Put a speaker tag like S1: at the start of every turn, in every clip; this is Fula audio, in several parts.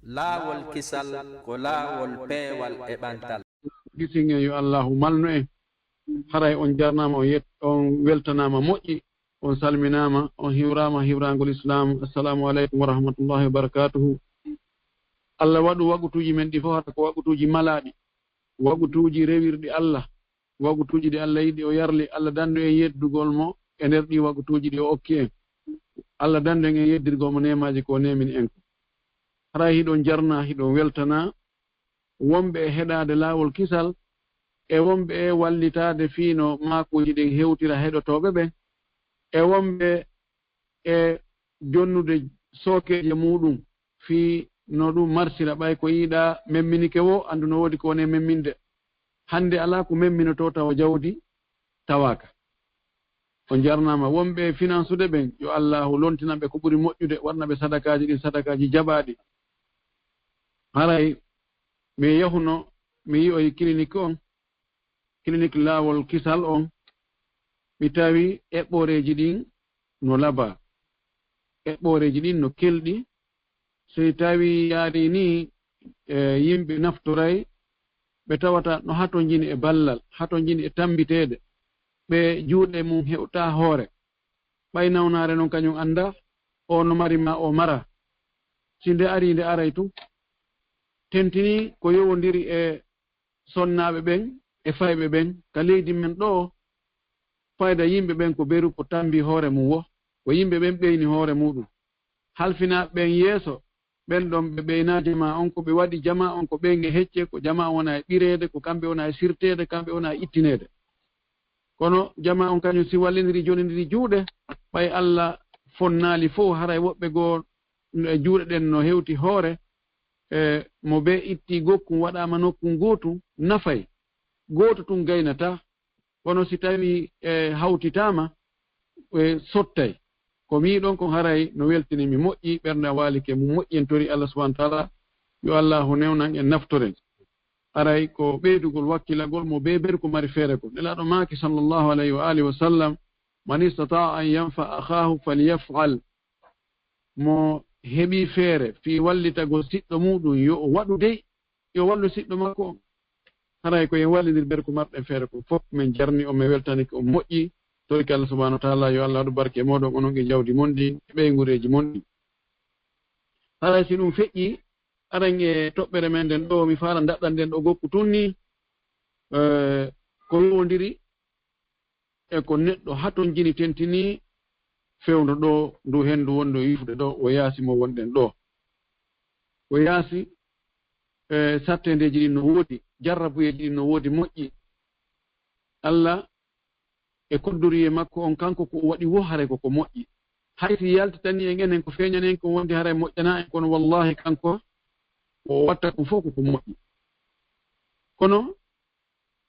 S1: Laawol Kisal ko laawol peewal e ɓantal.
S2: Gisinge yo Allahu malnu en haray on jarnama on weltanama moƴƴi on salminama on hiwrama hiwrangol islam. Assalamu aleykum wa rahmatullahi wa barakatuhu. Allah waɗu wagutuji men ɗi fof hata ko wagutuji malaɗi, wagutuji rewirɗi Allah, wagutuji ɗi Allah yiɗi o yarli. Allah dandu en yeddugol mo e nder ɗi wagutuji ɗi o okki en. Allah dandu en yeddirgol mo nemaji ko nemin en ko. Haray hiɗon jarna hiɗon weltana wonɓe e heɗade laawol kisal e wonɓe e wallitade fiino makuji ɗin hewtira heɗotoɓe ɓen e wonɓe e jonnude sokeje muɗum fi no ɗum marsira ɓay ko yiiɗa memminike wo andu no woodi ko woni memminde. Hande ala ko memminoto tawa jawdi tawaka. On jarnama wonɓe finansude ɓen yo Allahu lontinaɓe ko ɓuri moƴƴude, warnaɓe sadakaji ɗin sadakaji jaɓaɗi. Haray mi yahuno mi yi'oy clinique on, clinique laawol kisal on, mi tawi eɓɓoreji ɗin no laba, eɓɓoreji ɗin no kelɗi. So tawi yaari ni yimɓe naftoray ɓe tawata no hato jini e ballal, hato jini e tambitede, ɓe juuɗe mum hewta hoore. Ɓay nawnare noon kañum anda o no mari ma o mara. Si nde ari nde aray tu tentini ko yowodiri e sonnaɓe ɓen e fayɓe ɓen ka leydi men ɗo. Fayda yimɓe ɓen ko beru ko tambi hoore mum wo, ko yimɓe ɓen ɓeyni hoore muɗum. Halfinaɓe ɓen yeeso ɓen ɗon ɓe ɓeyna jama on, ko ɓe waɗi jama on ko ɓen e hecce, ko jama wona e ɓirede, ko kamɓe wona e sirtede, kamɓe wona e ittinede. Kono jama on kañum si wallidiri jonidiri juuɗe, ɓay Allah fonnali fof. Haray woɓɓe goo e juuɗe ɗen no hewti hoore mo be itti gokkum waɗama nokkum gotum nafay goto tun gaynata. Kono si tawi hawtitama sottay. Ko miɗon kon haray no weltinimi moƴƴi, ɓernde walike mo moƴƴi en tori Allah subhanahu wa ta'ala. Yo Allahu newnan en naftoren. Aray ko ɓeydugol wakkilagol mo be ber ko mari feere ko. Nelaɗo maaki sallallahu alayhi wa alihi wa sallam, man istata'a an yanfa akhahu falyaf'al. Mo heɓi feere fi wallitagol siɗɗo muɗum yo o waɗu dey, yo wallu siɗɗo makko on. Haray ko en wallidir ber ko marɗen feere ko fof min jarni o min weltanike o moƴƴi. Toriki Allah subhanahu wa ta'ala yo Allah waɗu barke moɗon onon e jawdi monɗi e ɓeygureji monɗi. Haray si ɗum feƴƴi aran e toɓɓere men nden ɗo mi fara daɗɗan nden ɗo gokku tunni ko yowodiri e ko neɗɗo haton jini tentini fewndo ɗo ndu hendu wondu yifde ɗo o yaasi mo wonɗen ɗo. O yaasi sattedeji ɗin no woodi, jarrabuyeji ɗin no woodi moƴƴi. Allah e koddoriye makko on kanko ko waɗi wo haray koko moƴƴi. Hayti yaltitani en enen ko feñanen ko wondi haray moƴƴana en, kono wallahi kanko o watta ko fof koko moƴƴi. Kono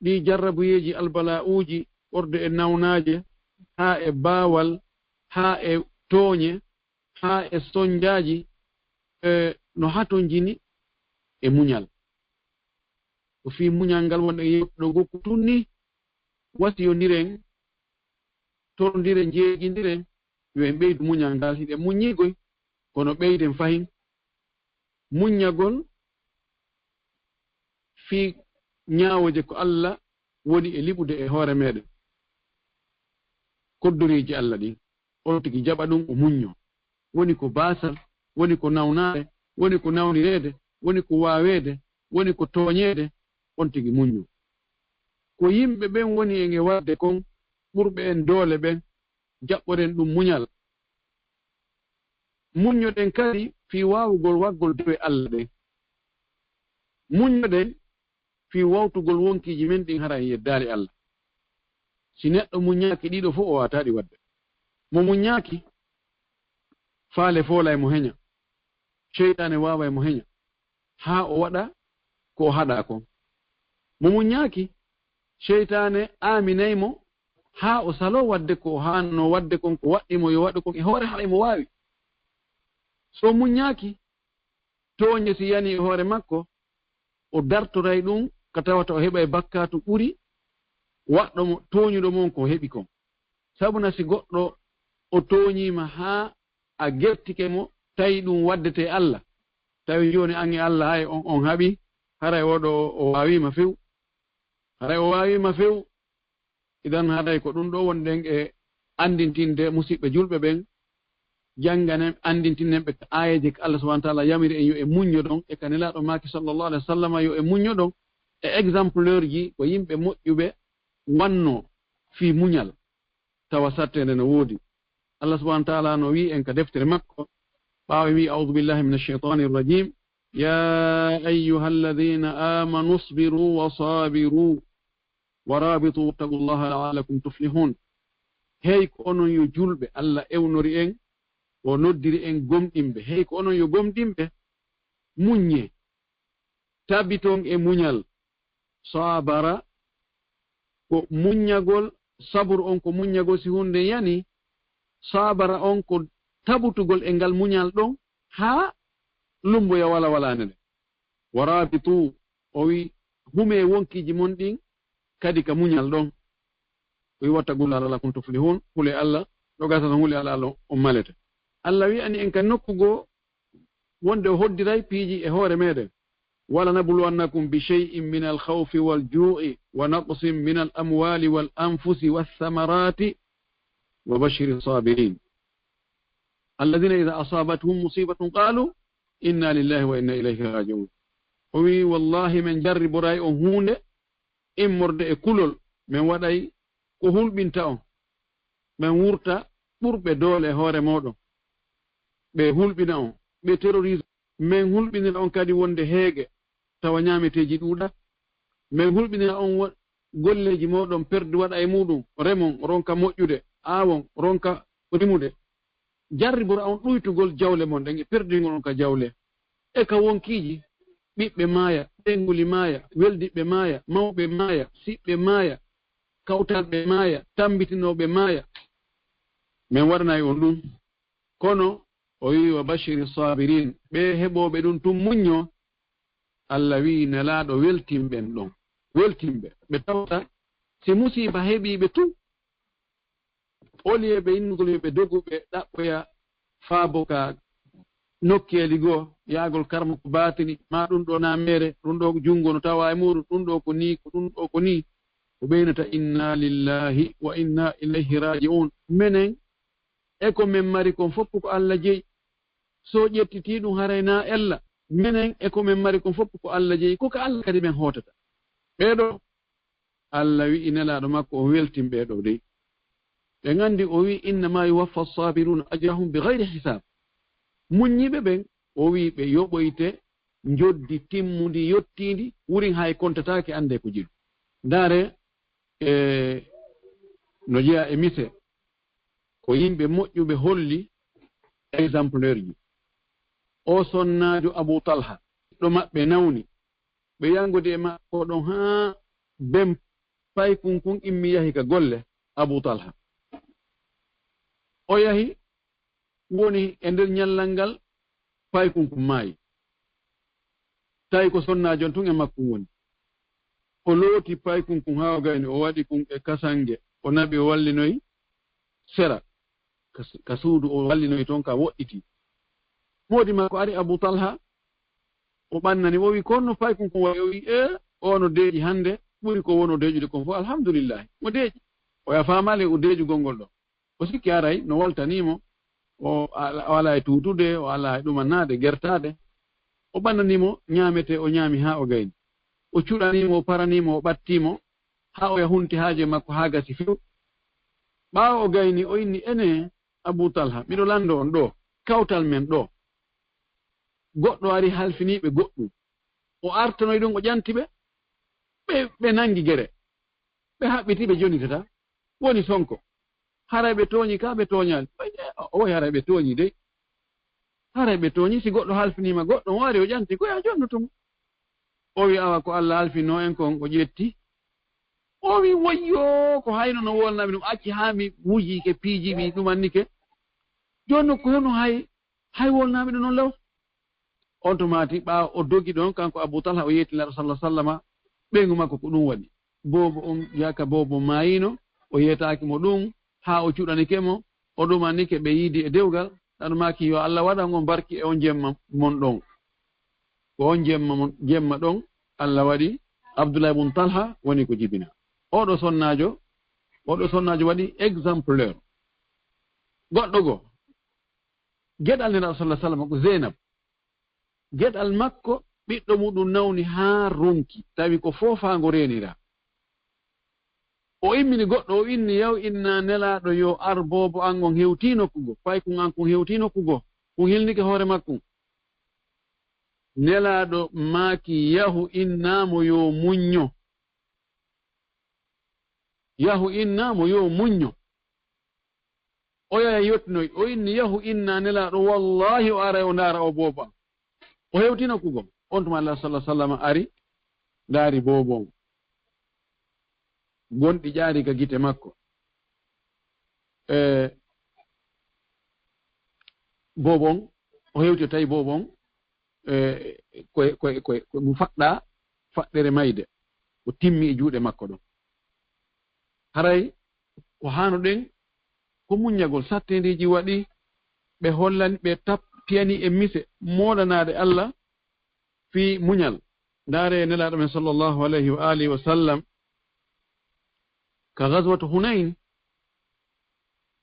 S2: ɗi jarrabuyeji albala'uji ɓorde e nawnaje ha e baawal ha e tooñe ha e soñjaji no haton jini e muñal. Ko fi muñal ngal wonɗe yeɗɗo gokku tunni wasiyodiren, torodiren, jeegidiren yo en ɓeydu muñal ngal. Hiɗe muñigoy kono ɓeyden fahin muññagol fi ñaawoje ko Allah woni e liɓude e hoore meɗen. Koddoriji Allah ɗin on tigi jaɓa ɗum o muñño. Woni ko basal, woni ko nawnare, woni ko nawnirede, woni ko waawede, woni ko tooñede, on tigi muñño. Ko yimɓe ɓen woni en e wadde kon ɓurɓe en doole ɓen jaɓɓoren ɗum muñal. Muññoɗen kadi fi waawugol waggol dewe Allah ɗen. Muññoɗen fi wawtugol wonkiji men ɗin hara yeddali Allah. Si neɗɗo muññaki ɗiɗo fof o wataɗi wadde. Mo muññaki faale foolay mo heña, sheytane waaway mo heña ha o waɗa ko haɗa kon. Mo muññaki sheytane aminaymo ha o salo wadde ko hanno wadde kon, ko waɗɗimo yo waɗu kon e hoore haɗa mo waawi. So muññaki tooñe si yani e hoore makko o dartoray ɗum ka tawata o heɓa e bakkatu ɓuri waɗɗo mo tooñuɗo mon ko heɓi kon. Sabuna si goɗɗo o tooñima ha a gertike mo tawi ɗum waddete Allah, tawi joni an e Allah hay on haɓi haray oɗo o wawima few haray o wawima few idan haray ko ɗum ɗo wonɗen e andintinde musidɓe julɓe ɓen janganen andintinen ɓe ayeji ko Allah subahana taala yamiri en yo e muñño ɗon e kanelaɗo maki sallllahu alayhi wa sallam yo e muñño ɗon e exempleur ji ko yimɓe moƴƴuɓe wanno fi muñal tawa sattede no woodi Allah subahana taala no wi en ka deftere makko ɓaawi wi audu billahi min alcheitani irrajim ya ayuha alladina amanu sbiru wa sabiru wa rabitu wattagu llaha laalakum tuflihun hey ko onon yo julɓe Allah ewnori en o noddiri en gomɗimɓe hey ko onon yo gomɗimɓe muññe tabiton e muñal sabara ko muññagol sabru on ko muññagol si hunde yani sabara on ko tabutugol e ngal muñal ɗon haa lumboya wala walane nde warabitu o wi hume wonkiji mon ɗin kadi ka muñal ɗon o wi wattagulla laalakum tuflihun hule Allah ɗo gasata hule Allah on malete Allah wi ani en ka nokkugo wonde o hoddiray piiji e hoore meɗen wala nabluwannakum bi shay'in min alkhawfi walju'i wa naqsin min alamwali walanfusi walthamarati wa bashiri sabirin alladhina idha asabatuhum musibatun qalu inna lillahi wa inna ilayhi raji'un o wi wallahi men jarriboray on hunde immorde e kulol men waɗay ko hulɓinta on men wurta ɓurɓe doole e hoore moɗon ɓe hulɓina on ɓe terrorise men hulɓinira on kadi wonde heege tawa ñaameteeji ɗuuɗa min hulɓinira on golleji moɗon perdi waɗa e muɗum remon ronka moƴƴude aawon ronka rimude jarribora on ɗuytugol jawle mon ɗen e perdigol on ka jawle e ka wonkiiji ɓiɓɓe maaya ɓenguli maaya weldiɓɓe maaya mawɓe maaya siɓɓe maaya kawtalɓe maaya tambitinoɓe maaya min waɗanayi on ɗum kono o wi wa bashiri sabirin ɓe heɓoɓe ɗum tum muñño Allah wi nelaaɗo weltimɓen ɗon weltimɓe ɓe tawta si musiba heɓiɓe tu oliye ɓe innugol ɓe doguɓe ɗaɓɓoya faabo ka nokkeeli goo yaagol karma ko batini ma ɗum ɗo namere ɗum ɗo junngo no tawa e muɗum ɗum ɗo ko ni ko ɗum ɗo ko ni ko ɓeynata inna lillahi wa inna ilayhi raji'un menen e ko men mari kon fof ko Allah jeyi so ƴettiti ɗum harayna ella minen e ko men mari kon fof ko Allah jeyi ko ka Allah kadi men hootata ɓeeɗo Allah wi'i nelaaɗo makko o weltin ɓeeɗo dey ɓe nganndi o wi innama yuwaffa sabiruna ajrahum bi gayri hisab muññiɓe ɓen o wi ɓe yoɓoyte joddi timmudi yettiindi wurin hay kontataake annde ko jiɗu ndaare no jeya e mise ko yimɓe moƴƴuɓe holli exemplaire ji o sonnaajo Abou Talha ɗo maɓɓe nawni ɓe yangode e makko ɗon haa bem pay kunkun immi yahi ka golle Abou Talha o yahi woni e nder ñallal ngal pay kunkun maayi tawi ko sonnaajon tun e makko woni o looti pay kunkun haa o gayni o waɗi kun e kasange o naɓi o wallinoyi sera ka suudu o wallinoyi toon ka woɗɗiti moodi makko ari Abou Talha o ɓannani o wi konno pay kunkun waɗi o wi ono deeƴi hannde ɓuri ko wono deeƴude kon fof alhamdulillahi mo deeƴi o yafaamale o deeƴugol ngol ɗo o sikki aray no woltanimo o ala e tuutude o ala e ɗumannade gertade o ɓannanimo ñaamete o ñaami haa o gayni o cuɗanimo o paranimo o ɓattimo haa o yahunti haaje makko haa gasi few ɓaawo o gayni o inni ene Abou Talha miɗo lando on ɗo kawtal men ɗo goɗɗo ari halfiniɓe goɗɗum o artanoy ɗon o ƴantiɓe ɓe nangi gere ɓe haɓɓitiɓe jonitata woni sonko haray ɓe tooñi ka ɓe tooñali o wayi haray ɓe tooñi dey haray ɓe tooñi si goɗɗo halfinima goɗɗo o wari o ƴanti koya jonnutomo o wi awa ko Allah halfinno en kon o ƴetti o wi woyyo ko hayno no wolnami ɗum acci haa mi wujike piijiɓi ɗumannike jonno ko hono hay wolnami ɗum noon law on to maati ɓaawa o dogi ɗon kanko Abou Talha o yettinlaɗo sallah sallama ɓeygu makko ko ɗum waɗi boobo on yaka boobo maayino o yetaaki mo ɗum haa o cuɗanike mo o ɗumannike ɓe yiidi e dewgal ɗaɗo maaki yo Allah waɗan on barki e on jemma mon ɗon ko on jemma ɗon Allah waɗi Abdullah ibn Talha woni ko jibina oɗo sonnajo waɗi exemplaire goɗɗo go geɗal nelaɗo sallah sallam ko Zeynab geɗal makko ɓiɗɗo muɗum nawni haa ronki tawi ko fofango renira o immini goɗɗo o inni yaw inna nelaɗo yo ar bobo an on hewti nokkugo fay kun an kun hewti nokkugo kun hilnike hoore makkum nelaɗo maaki yahu innamo yo muñño o yaya yottinoy o inni yahu inna nelaɗo wallahi o ara o ndaara o bobo an o hewti nokkugo on tuma Allah sallallahu alaihi wasallam ari ndaari bobo on gonɗi ƴaari ka gite makko bobon o hewti tawi bobon koye mo faɗɗa faɗɗere mayde o timmi e juuɗe makko ɗon haray ko haanoɗen ko muññagol sattendeji waɗi ɓe hollani ɓe piyani e mise moɗanade Allah fi muñal ndaare nelaɗo men sallllahu alayhi wa alihi wa sallam ka gaswatu Hunayn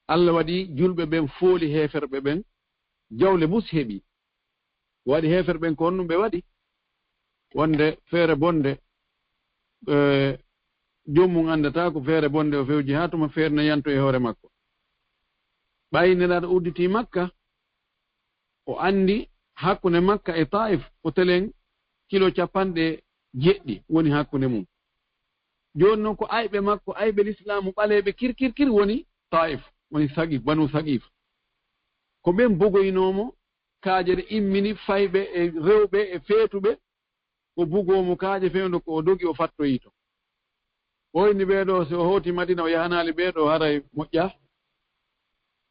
S2: Allah waɗi julɓe ɓen fooli heferɓe ɓen jawle bus heɓi waɗi heferɓe ɓen ko honɗum ɓe waɗi wonde feere bonde jommum andata ko feere bonde o fewji ha tuma feere no yanto e hoore makko ɓayi nelaɗo udditi Makka o andi hakkunde Makka e Taif ko telen kilo 90 woni hakkunde mum joni noon ko ayɓe makko ayɓe l'islamu ɓaleɓe kirkirkir woni Taif woni Sagif banu Sagif ko ɓen bogoynomo kaajere immini fayɓe e rewɓe e feetuɓe ko bugomo kaaje fewndo ko o dogi o fattoyi to o inni ɓeeɗo so o hoti Madina o yahanali ɓeeɗo haray moƴƴa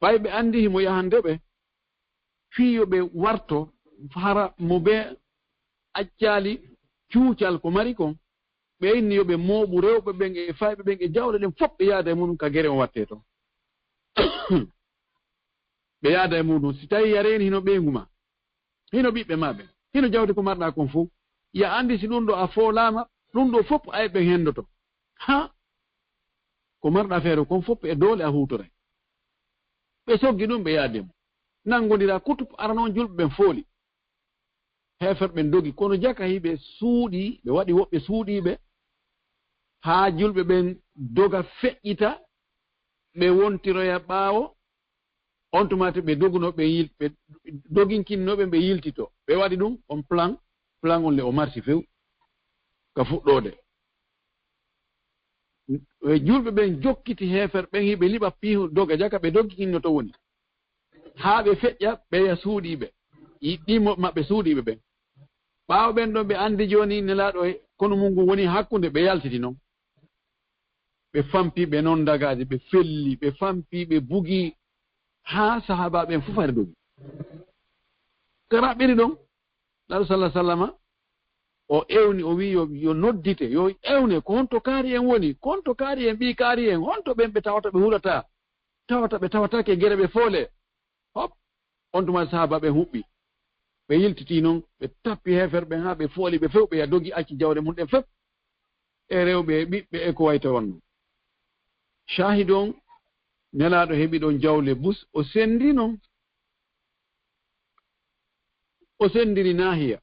S2: ɓayɓe andi himo yahandeɓe fiyo ɓe warto hara mo ɓe accali cuucal ko mari kon ɓe inni yoɓe mooɓu rewɓe ɓen e fayɓe ɓen e jawɗe ɗen fof ɓe yaada e muɗum ka gere o watte to ɓe yaada e muɗum si tawi yareni hino ɓeyguma hino ɓiɓɓe maɓe hino jawdi ko marɗa kon fof ya andi si ɗum ɗo a foolama ɗum ɗo fof ayɓe hendoto ha ko marɗa feere kon fof e doole a hutore ɓe soggi ɗum ɓe yaademo nangodira kutup aranoon julɓe ɓen fooli hefer ɓen dogi kono jaka hiɓe suuɗi ɓe waɗi woɓɓe suuɗiɓe haa julɓe ɓen doga feƴƴita ɓe wontiroya ɓaawo on tumate ɓe doguno ɓe doginkinnoɓe ɓe yiltito ɓe waɗi ɗum on plan on le o marsi few ka fuɗɗode julɓe ɓen jokkiti hefer ɓen hiɓe liɓa piihu doga jaka ɓe dogginnoto woni haa ɓe feƴƴa ɓeya suuɗiɓe ɗimo maɓɓe suuɗiɓe ɓen ɓaawo ɓen ɗon ɓe andi joni nelaɗo kono mungu woni hakkunde ɓe yaltiti noon ɓe fampi ɓe noon dagaji ɓe felli ɓe fampi ɓe bugi haa sahaba ɓen fof ari dogi karaɓiri ɗon ɗaɗo sallah sallama o ewni o wi yo noddite yo ewne ko honto kaari en woni konto kaari en ɓi kaari en honto ɓen ɓe tawata ɓe hulata ɓe tawatake gere ɓe foole hop on tuma sahaba ɓen huɓɓi ɓe yiltiti noon ɓe tappi hefer ɓen haa ɓe fooli ɓe few ɓe ya dogi acci jawɗe mum ɗen fof e rewɓe ɓiɓɓe e ko wayta wonno shahid on nelaɗo heɓi ɗon jawle bus o sendi noon o sendiri nahiya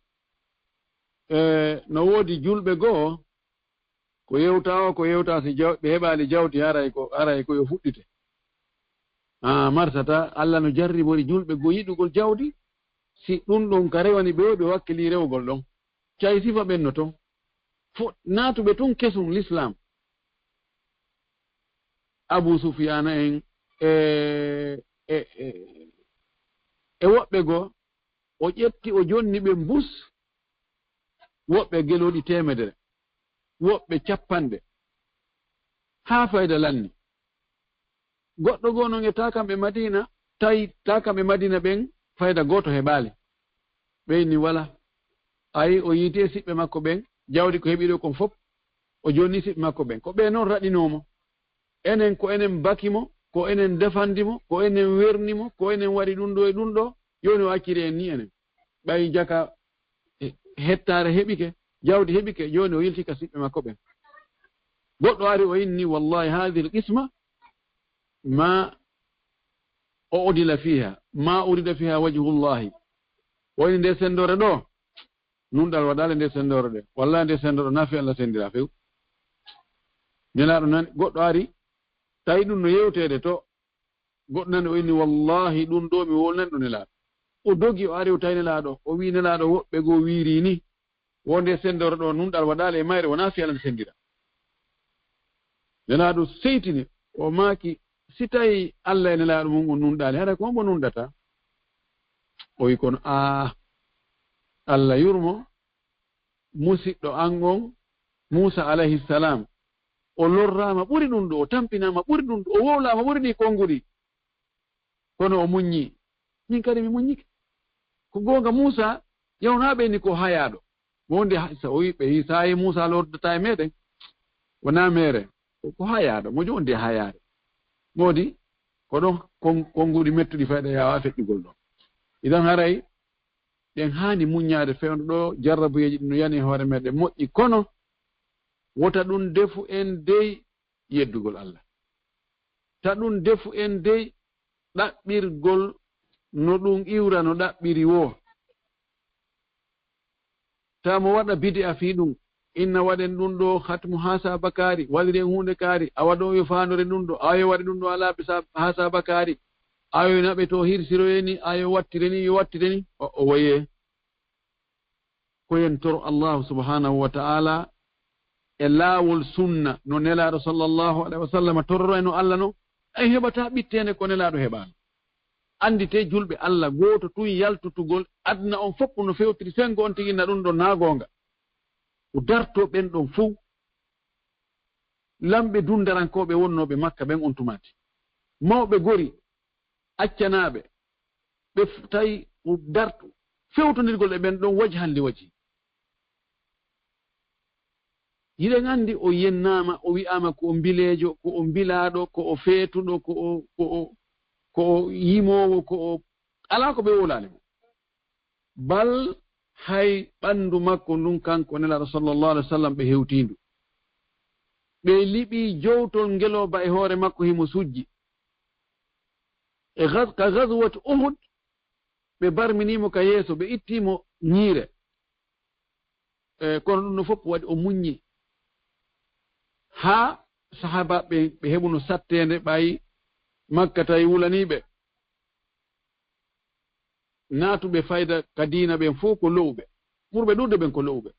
S2: no woodi julɓe goo ko yewta si ɓe heɓali jawdi haray ko yo fuɗɗite marsata Allah no jarribori julɓe goo yiɗugol jawdi si ɗum ɗon ka rewani ɓe wakkili rewgol ɗon cayi sifa ɓen no ton naatuɓe tun kesum l'islam Abu Sufyana en e woɓɓe goo o ƴetti o jonni ɓe mbus woɓɓe geloɗi 100 woɓɓe 50 haa fayda lanni goɗɗo goo noon e takamɓe Madina tawi takamɓe Madina ɓen fayda goto heɓali ɓeyni wala ayi o yiiti e siɓɓe makko ɓen jawdi ko heɓi ɗo kon fof o jonni siɓɓe makko ɓen ko ɓe noon raɗinomo enen ko enen bakimo ko enen defandimo ko enen wernimo ko enen waɗi ɗum ɗo e ɗum ɗo yoni o acciri en ni enen ɓayi jaka hettare heɓike jawdi heɓike joni o yilti ka siɓɓe makko ɓen goɗɗo ari o inni wallahi hadihi lqisma ma udila fiha ma urida fiha wajhullahi woni nde sendore ɗo nunɗal waɗale nde sendore ɗe wallahi nde sendore nafi Allah sendira few nelaɗo nani goɗɗo ari tawi ɗum no yewtede to goɗɗo nani o inni wallahi ɗum ɗo mi wolnani ɗo nelaɗo o dogi o ari o tawi nelaɗo o wi nelaɗo woɓɓe goo wiiri ni wonde sendore ɗo nunɗal waɗale e mayre wona fi Allah sendira nelaɗo seytini o maaki si tawi Allah e nelaɗo mum o nunɗali haɗa ko mbo nunɗata o wi kono Allah yurmo musidɗo an on Musa alayhi salam o lorrama ɓuri ɗum ɗo o tampinama ɓuri ɗum ɗo o wowlama ɓuri ɗi konguɗi kono o muññi min kadi mi muññike ko gonga Musa yawnaɓe ni ko hayaɗo wonde so o wi ɓe yi sa yi Musa lordata e meɗen wona mere ko hayaɗo mo jonde hayaɗo modi ko ɗon konguɗi mettuɗi fayɗa yawa feƴƴugol ɗon idan haray ɗen hani muññade fewndo ɗo jarrabuyeji ɗi no yani hoore meɗen moƴƴi kono wota ɗum defu en dey yeddugol Allah ta ɗum defu en dey ɗaɓɓirgol no ɗum iwra no ɗaɓɓiri wo ta mo waɗa bid'a fi ɗum inna waɗen ɗum ɗo hatmu ha sabakari waɗiren hunde kaari a waɗo yo fanore ɗum ɗo ayo waɗi ɗum ɗo ala ha sabakari ayo naɓe to hirsiroyeni ayo wattireni yo wattireni o waye koyen toro Allah subhanahu wa ta'ala e laawol sunna no nelaɗo sallallahu alaihi wa sallam torro no Allah no ay heɓata ɓittene ko nelaɗo heɓano andite julɓe Allah goto tun yaltutugol adna on fopp no fewtiri sengo on tiginna ɗum ɗo nagonga o darto ɓen ɗon fuu lamɓe dundarankoɓe wonnoɓe makka ɓen on tumati mawɓe gori accanaɓe ɓe tawi o darto fewtodirgol e ɓen ɗon waji hande waji yiɗen andi o yennama o wi'ama ko o mbilejo ko o mbilaɗo ko o feetuɗo ko o yimowo ko o ala ko ɓe wolani mo bal hay ɓandu makko ndun kanko nelaɗo sallllahu alih wa sallam ɓe hewtindu ɓe liɓi jowtol ngeloba e hoore makko himo sujji ka gaswat uhud ɓe barminimo ka yeeso ɓe ittimo ñiire kono ɗum no fof waɗi o muññi ha sahaba ɓe heɓuno sattende ɓayi makka tawi wulaniɓe naatuɓe fayda ka diina ɓen fof ko lowɓe ɓurɓe ɗuɗde ɓen ko lowɓe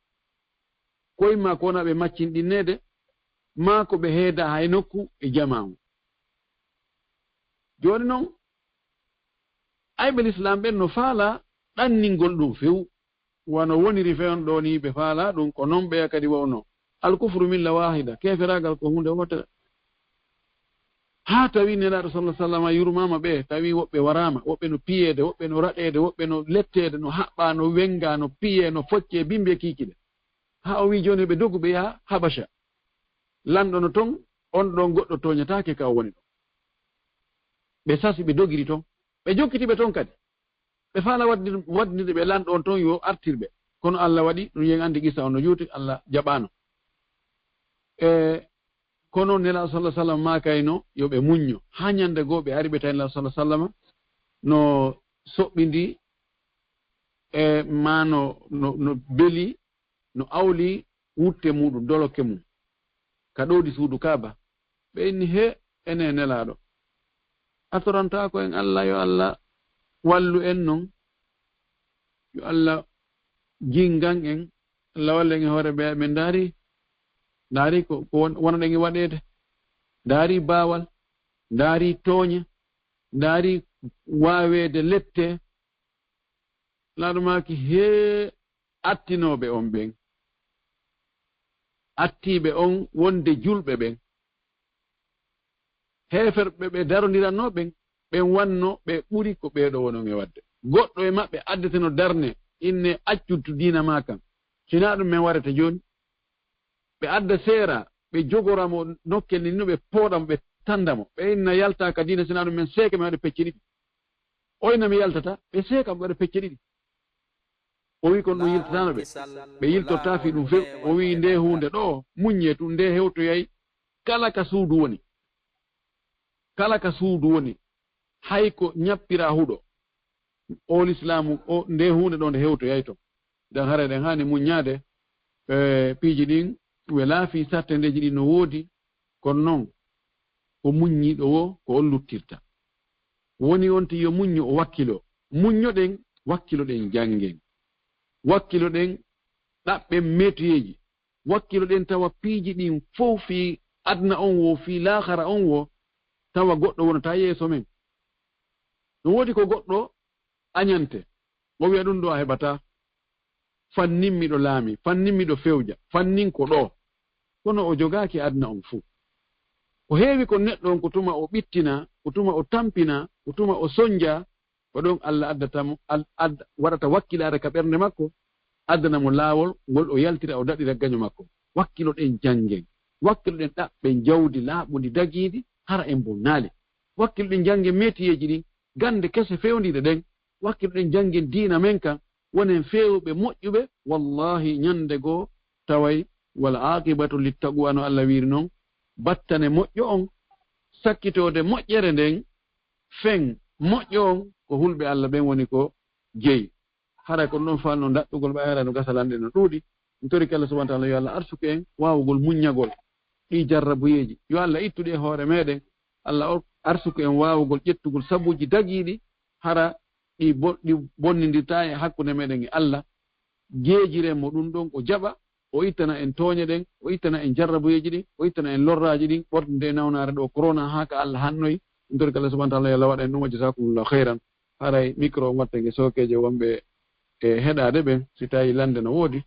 S2: koyma ko wona ɓe maccinɗinnede ma ko ɓe heeda hay nokku e jamamu joni noon ayɓe l'islam ɓen no faala ɗanningol ɗum few wano woniri fewn ɗo ni ɓe faala ɗum ko noon ɓeya kadi wawno alkufru milla wahida keferagal ko hunde wotere ha tawi nelaɗo sallah sallam yurmama ɓe tawi woɓɓe warama woɓɓe no piyede woɓɓe no raɗede woɓɓe no lettede no haɓɓa no wenga no piye no focce bimbe kikiɗe ha o wi joni ɓe dogu ɓe yaha habasha lanɗo no ton on ɗon goɗɗo toñatake ka o woni ɗo ɓe sasi ɓe dogiri ton ɓe jokkitiɓe toon kadi ɓe faala waddinirde ɓe lanɗo on toon yo artirɓe kono Allah waɗi ɗum yen andi qissa on no juuti Allah jaɓano kono nelaɗo sallah sallam makayno yoɓe muñño ha ñande goo ɓe ari ɓe tawi nelaɗo sallah sallam no soɓɓindi ma no beeli no awli wutte muɗum doloke mum ka ɗowdi suudu kaaba ɓe inni he ene nelaɗo atorantako en Allah yo Allah wallu en noon yo Allah jingan en Allah walla en e hoore ɓe ɓe ndaari ko wonɗen e waɗede ndaari baawal ndaari tooña ndaari waawede lette laaɗo maaki hee attinoɓe on ɓen attiɓe on wonde julɓe ɓen heeferɓe ɓe darodiranno ɓen wanno ɓe ɓuri ko ɓeeɗo wonon e wadde goɗɗo e maɓɓe addeteno darne inne accuttu diina ma kam sina ɗum men warete joni ɓe adda seera ɓe jogoramo nokkel ni no ɓe pooɗamo ɓe tandamo ɓe inna yalta ka diina sina ɗum men seeka mi waɗa pecce ɗiɗi oyna mi yaltata ɓe seeka mi waɗa pecce ɗiɗi o wi kon ɗum yiltatano ɓe ɓe yiltorta fi ɗum few o wi nde hunde ɗo muñe tu nde hewtoyay kala ka suudu woni hay ko ñappira huɗo o l'islamu o nde hunde ɗo nde hewtoyay to nden hara ɗen hani muññade piiji ɗin ɓe laafi sarte ndeji ɗi no woodi kono noon ko muññiɗo wo ko on luttirta woni wonti yo muñño o wakkilo muññoɗen wakkiloɗen janggen wakkiloɗen ɗaɓɓen métier wakkiloɗen tawa piiji ɗin fof fi adna on wo fi lahara on wo tawa goɗɗo wonata yeeso men no woodi ko goɗɗo añante o wiya ɗum ɗo a heɓata fannin miɗo laami fannin miɗo fewja fannin ko ɗo kono o jogaaki adna on fuu ko heewi ko neɗɗo on ko tuma o ɓittina ko tuma o tampina ko tuma o soñja ko ɗon Allah addatamo waɗata wakkilaare ka ɓernde makko addanamo laawol ngol o yaltira o daɗira gaño makko wakkiloɗen janggen wakkiloɗen ɗaɓɓen jawdi laaɓundi dagiiɗi hara en bonnaali wakkiloɗen janggen métieji ɗin gande kese fewndiɗe ɗen wakkiloɗen janggen diina men kan wonen fewɓe moƴƴuɓe wallahi ñande goo taway wal aqibatu littaqwa no Allah wiiri noon battane moƴƴo on sakkitode moƴƴere nden fen moƴƴo on ko hulɓe Allah ɓen woni ko jeyi hara ko ɗon falno daɗɗugol ɓayara no gasalanɗe no ɗuuɗi ɗum toriki Allah subahana taala yo Allah arsuku en wawugol muññagol ɗi jarrabuyeji yo Allah ittuɗi e hoore meɗen Allah arsuku en wawugol ƴettugol sabuji dagiɗi hara ɗi bonnidirta e hakkude meɗen e Allah jeejiren mo ɗum ɗon o jaɓa o ittana en tooñe ɗen o ittana en jarrabuyeji ɗin o ittana en lorraji ɗin ɓortide nawnare ɗo corona ha ka Allah hannoyi ɗum toriki Allah subahana taala yo Allah waɗa en ɗum o jasakumullahu hayran haray micro o wattege sokeje wonɓe e heɗade ɓen si tawi lande no woodi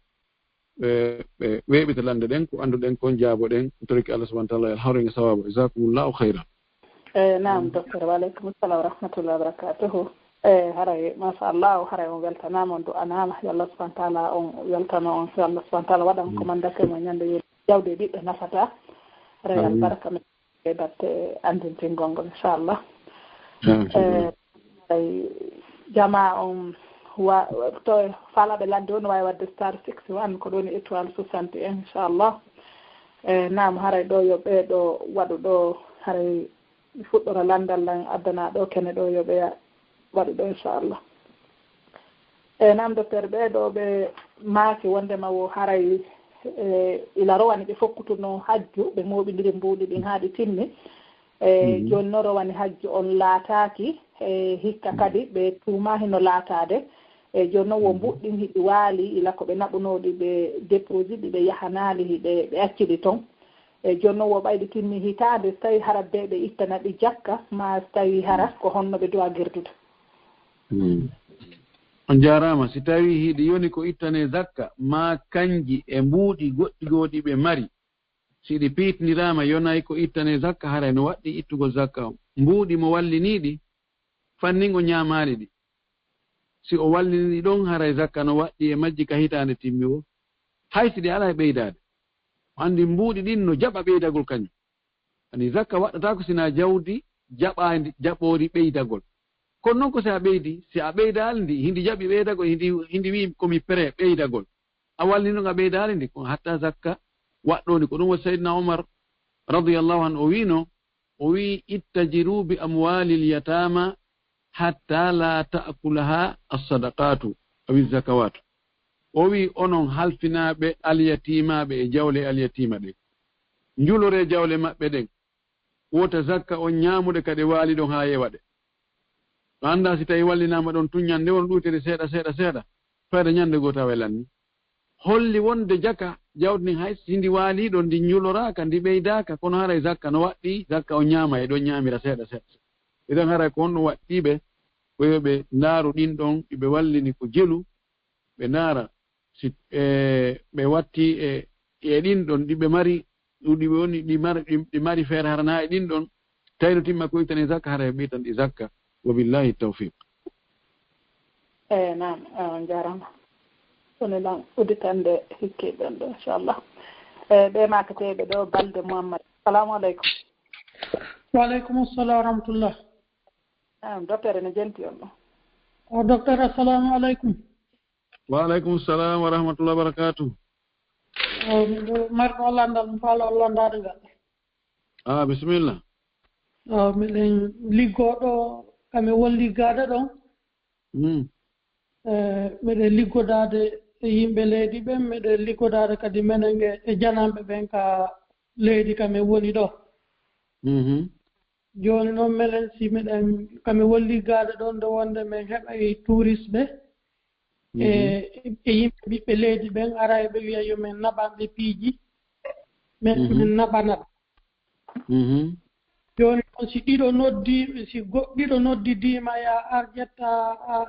S2: ɓe weeɓita lande ɗen ko annduɗen kon jaabo ɗen toriki Allah subahana taala yo hawrenge sawabu jasakumullahu hayran
S3: nam docteur waleykum salam wa rahmatullahi wa barakatuhu haray machallah haray on weltanama on du'anama yo Allah subahana taala on weltano on so Allah subahana taala waɗan ko mandake mo ñande jawde ɓiɓɓe nafata haray albaraka men e batte andintingol ngol inchallah jama on to falaɓe ladde o no wawi wadde star 61 ko ɗoni étoile 61 inchallah nam haray ɗo yo ɓeeɗo waɗu ɗo haray fuɗɗora landal lan addana ɗo kene ɗo yo ɓe waɗu ɗo inchallah nam docteur ɓeeɗo ɓe maaki wondema wo haray ila rowani ɓe fokkutuno hajju ɓe moɓidiri mbuuɗi ɗin haa ɗi timmi joni no rowani hajju on laataaki hikka kadi ɓe tuuma hino laataade joni noon wo mbuɗɗin hiɗi waali ila ko ɓe naɓunoɗi ɓe déposit ɗi ɓe yahanaali hiɓe ɓe acciɗi toon joni noon wo ɓayɗi timmi hitaande so tawi hara be ɓe ittana ɗi jakka ma so tawi hara ko honno ɓe duwa girdude
S2: on jarama si tawi hiɗi yoni ko ittane zakka ma kanji e mbuuɗi goɗɗi gooɗi ɓe mari si ɗi piitinirama yonayi ko ittane zakka haray no waɗɗi ittugol zakka o mbuuɗi mo walliniɗi fanningo ñaamaali ɗi si o walliniɗi ɗon haray zakka no waɗɗi e majji ka hitande timmi o haysi ɗi ala e ɓeydade andi mbuuɗi ɗin no jaɓa ɓeydagol kañum andi zakka waɗɗata ko sina jawdi jaɓoori ɓeydagol kono noon ko si a ɓeydi si a ɓeydaali ndi hindi jaɓi ɓeydagol hindi wi komi pré ɓeydagol a wallinoga ɓeydaali ndi ko hatta zakka waɗɗoni ko ɗum wo seydna omar radiallahu an o wino o wi ittajiru bi amwalil yatama hatta la ta'kulaha as-sadaqatu awi zakawatu o wi onon halfinaɓe alyatimaɓe e jawle alyatima ɗen njulore jawle maɓɓe ɗen wota zakka on ñaamuɗe kadi waali ɗon ha yewa ɗe to anda si tawi wallinama ɗon tun ñande won ɗutede seeɗa fayda ñande goo tawa lanni holli wonde jaka jawdi hay sindi waali ɗon ndi ñuloraka ndi ɓeydaka kono haray zakka no waɗɗi zakka o ñaama e ɗon ñaamira seeɗa idan haray ko honɗum waɗɗiɓe koyoɓe ndaaru ɗin ɗon ɓe wallini ko jelu ɓe ndaara si ɓe watti e ɗin ɗon ɗiɓe mari ɗuɗi woni ɗi mari feere harana e ɗin ɗon tawino timma ko ittane zakka haray ɓi tan ɗi zakka wa billahi tawfiq
S3: nam on jarama woni lan uditande hikkiɗen ɗo inchallah ɓe makateɓe ɗo balde Mouhammad assalamu aleykum
S4: waaleykum assalam wa rahmatullah
S3: docteur ene jenti on ɗo
S4: o docteur assalamu aleykum
S2: Waalaikum salam wa rahmatullahi wa barakatuh.
S4: Marko landal falo landade ga.
S2: Bismillah.
S4: Miɗen liggoɗo kami wolli gaada ɗon. Miɗen liggodade e yimɓe leydi ɓen, miɗen liggodade kadi menen e janamɓe ɓen ka leydi kami woni ɗo. Joni noon minen si miɗen kami wolli gaada ɗon nde wonde min heɓa e touriste ɓe e yimɓe ɓiɓɓe leydi ɓen ara e ɓe wiya yo min naɓanɓe piiji min naɓanaɓe. Joni noon si ɗiɗo noddi si ɗiɗo noddidima ya ar ƴetta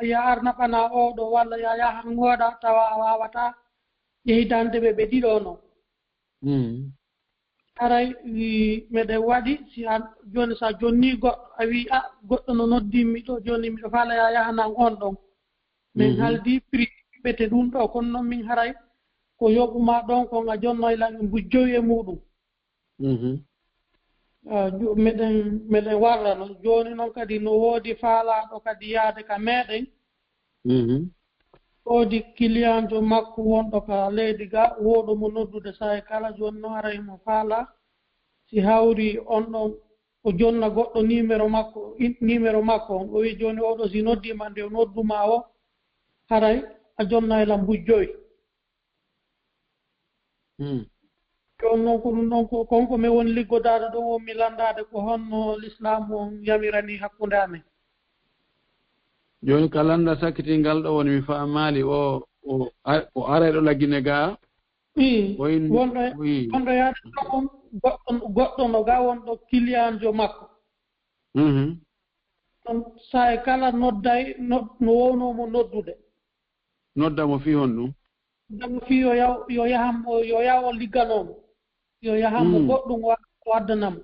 S4: ya ar naɓana oɗo walla ya yaha gooɗa tawa a wawata yeydande ɓe ɗiɗo noon. Aray meɗen waɗi si joni sa jonni goɗɗo a wi goɗɗo no noddimi ɗo joni miɗo faala ya yahanan on ɗon min haldi prix ɓete ɗum ɗo kono noon min haray ko yoɓuma ɗon kon a jonnoylan mbujjoyi e muɗum. meɗen warra no joni noon kadi no woodi faalaɗo kadi yaade ka meɗen woodi client jo makko wonɗo ka leydi ga woɗo mo noddude sahe kala joni noon aray mo faala si hawri on ɗon o jonna goɗɗo numéro makko on o wi joni oɗo si noddima nde nodduma o haray a jonnayla mbujjoyi. Joni noon ko ɗum ɗon konko mi woni liggodade ɗon wonmi landade ko honno l'islam on yamirani hakkunde amen.
S2: Joni ka landa sakkitingal ɗo woni mi famali o ara ɗo laggine ga wonɗo yaade ɗon goɗɗo no ga wonɗo client jo makko ɗon sa e kala nodday no wownomo noddude noddamo fi hon ɗum
S4: noddamo fi yo yaha o ligganomo yo yahanmo goɗɗum waddanamo.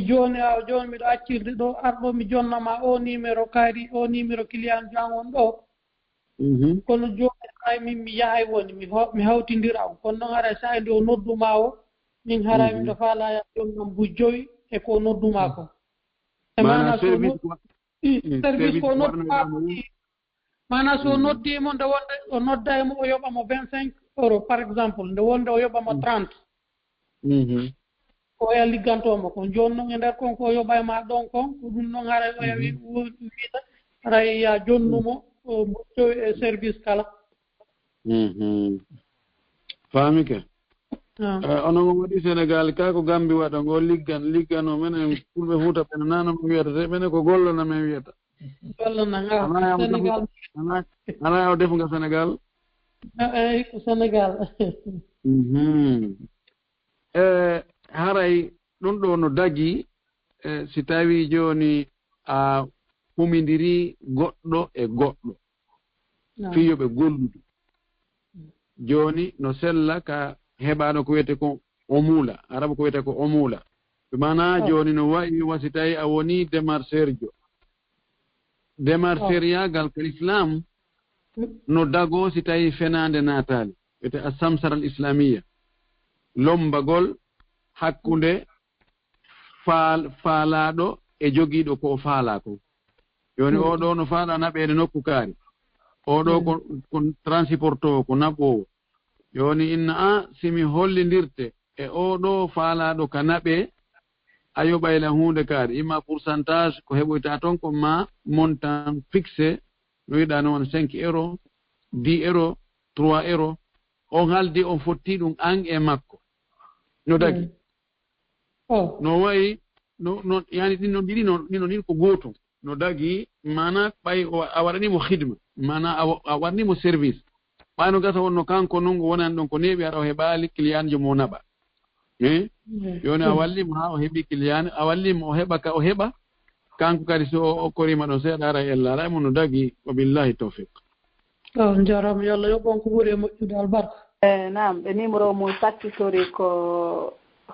S4: Joni miɗo accirde ɗo arɗo mi jonnama o numéro kaari o numéro client jan on ɗo kono joni haray min mi yahay woni mi hawtidira on kono noon haray sa nde o nodduma o min haray miɗo faala ya jonnam bujjoyi e ko nodduma ko e mana service ko nodduma mana so noddimo nde wonde o nodda e mo o yoɓamo 25 € par exemple nde wonde o yoɓamo 30 ko ya liggantomo kon joni noon e nder kon ko yoɓa e ma ɗon kon ko ɗum noon haray o yawi wiita haray ya jonnumo bujjoyi e service kala.
S2: Famike onon on waɗi Sénégal ka ko Gambi waɗa ngo liggano menen fulɓe Fuuta ɓene nanoma wiyata te ɓene ko gollona men wiyata
S4: Sénégal
S2: ana yaw defuga Sénégal
S4: eyi ko Sénégal.
S2: Haray ɗum ɗo no dagi si tawi joni a humidiri goɗɗo e goɗɗo fiyoɓe golludu joni no sella ka heɓano ko wiyete ko omula araba ko wiyete ko omula mana joni no wayi wasi tawi a woni démarcheur jo démarcheur yagal ko l'islam no dago si tawi fenande natali wiyete a samsara al islamia lombagol hakkunde faalaɗo e jogiiɗo ko faala ko joni oɗo no faala naɓede nokku kaari oɗo ko transporto ko naɓowo joni inna simi hollidirte e oɗo faalaɗo ka naɓe a yoɓayla hunde kaari imma pourcentage ko heɓoyta toon ko ma montant fixé no wiɗa noon 5 €, 10 €, 3 €, on haldi on fotti ɗum an e makko no dagi no wayi no yani ɗin no ɗiɗi no ɗin ko gootum no dagi mana ɓay a waɗanimo hidma mana a waɗanimo service ɓayno gasa wonno kanko noon ngo wonani ɗon ko neeɓi aɗa o heɓali client jo mo naɓa joni a wallimo ha o heeɓi client a wallimo o heɓa ka o heɓa kanko kadi so o korima ɗon seeɗa ara ella araymo no dagi wa billahi tawfiq.
S4: Jarama yo Allah yoɓon ko ɓuuri e moƴƴude albarka.
S3: Naam ɓe numéro mum saccitori ko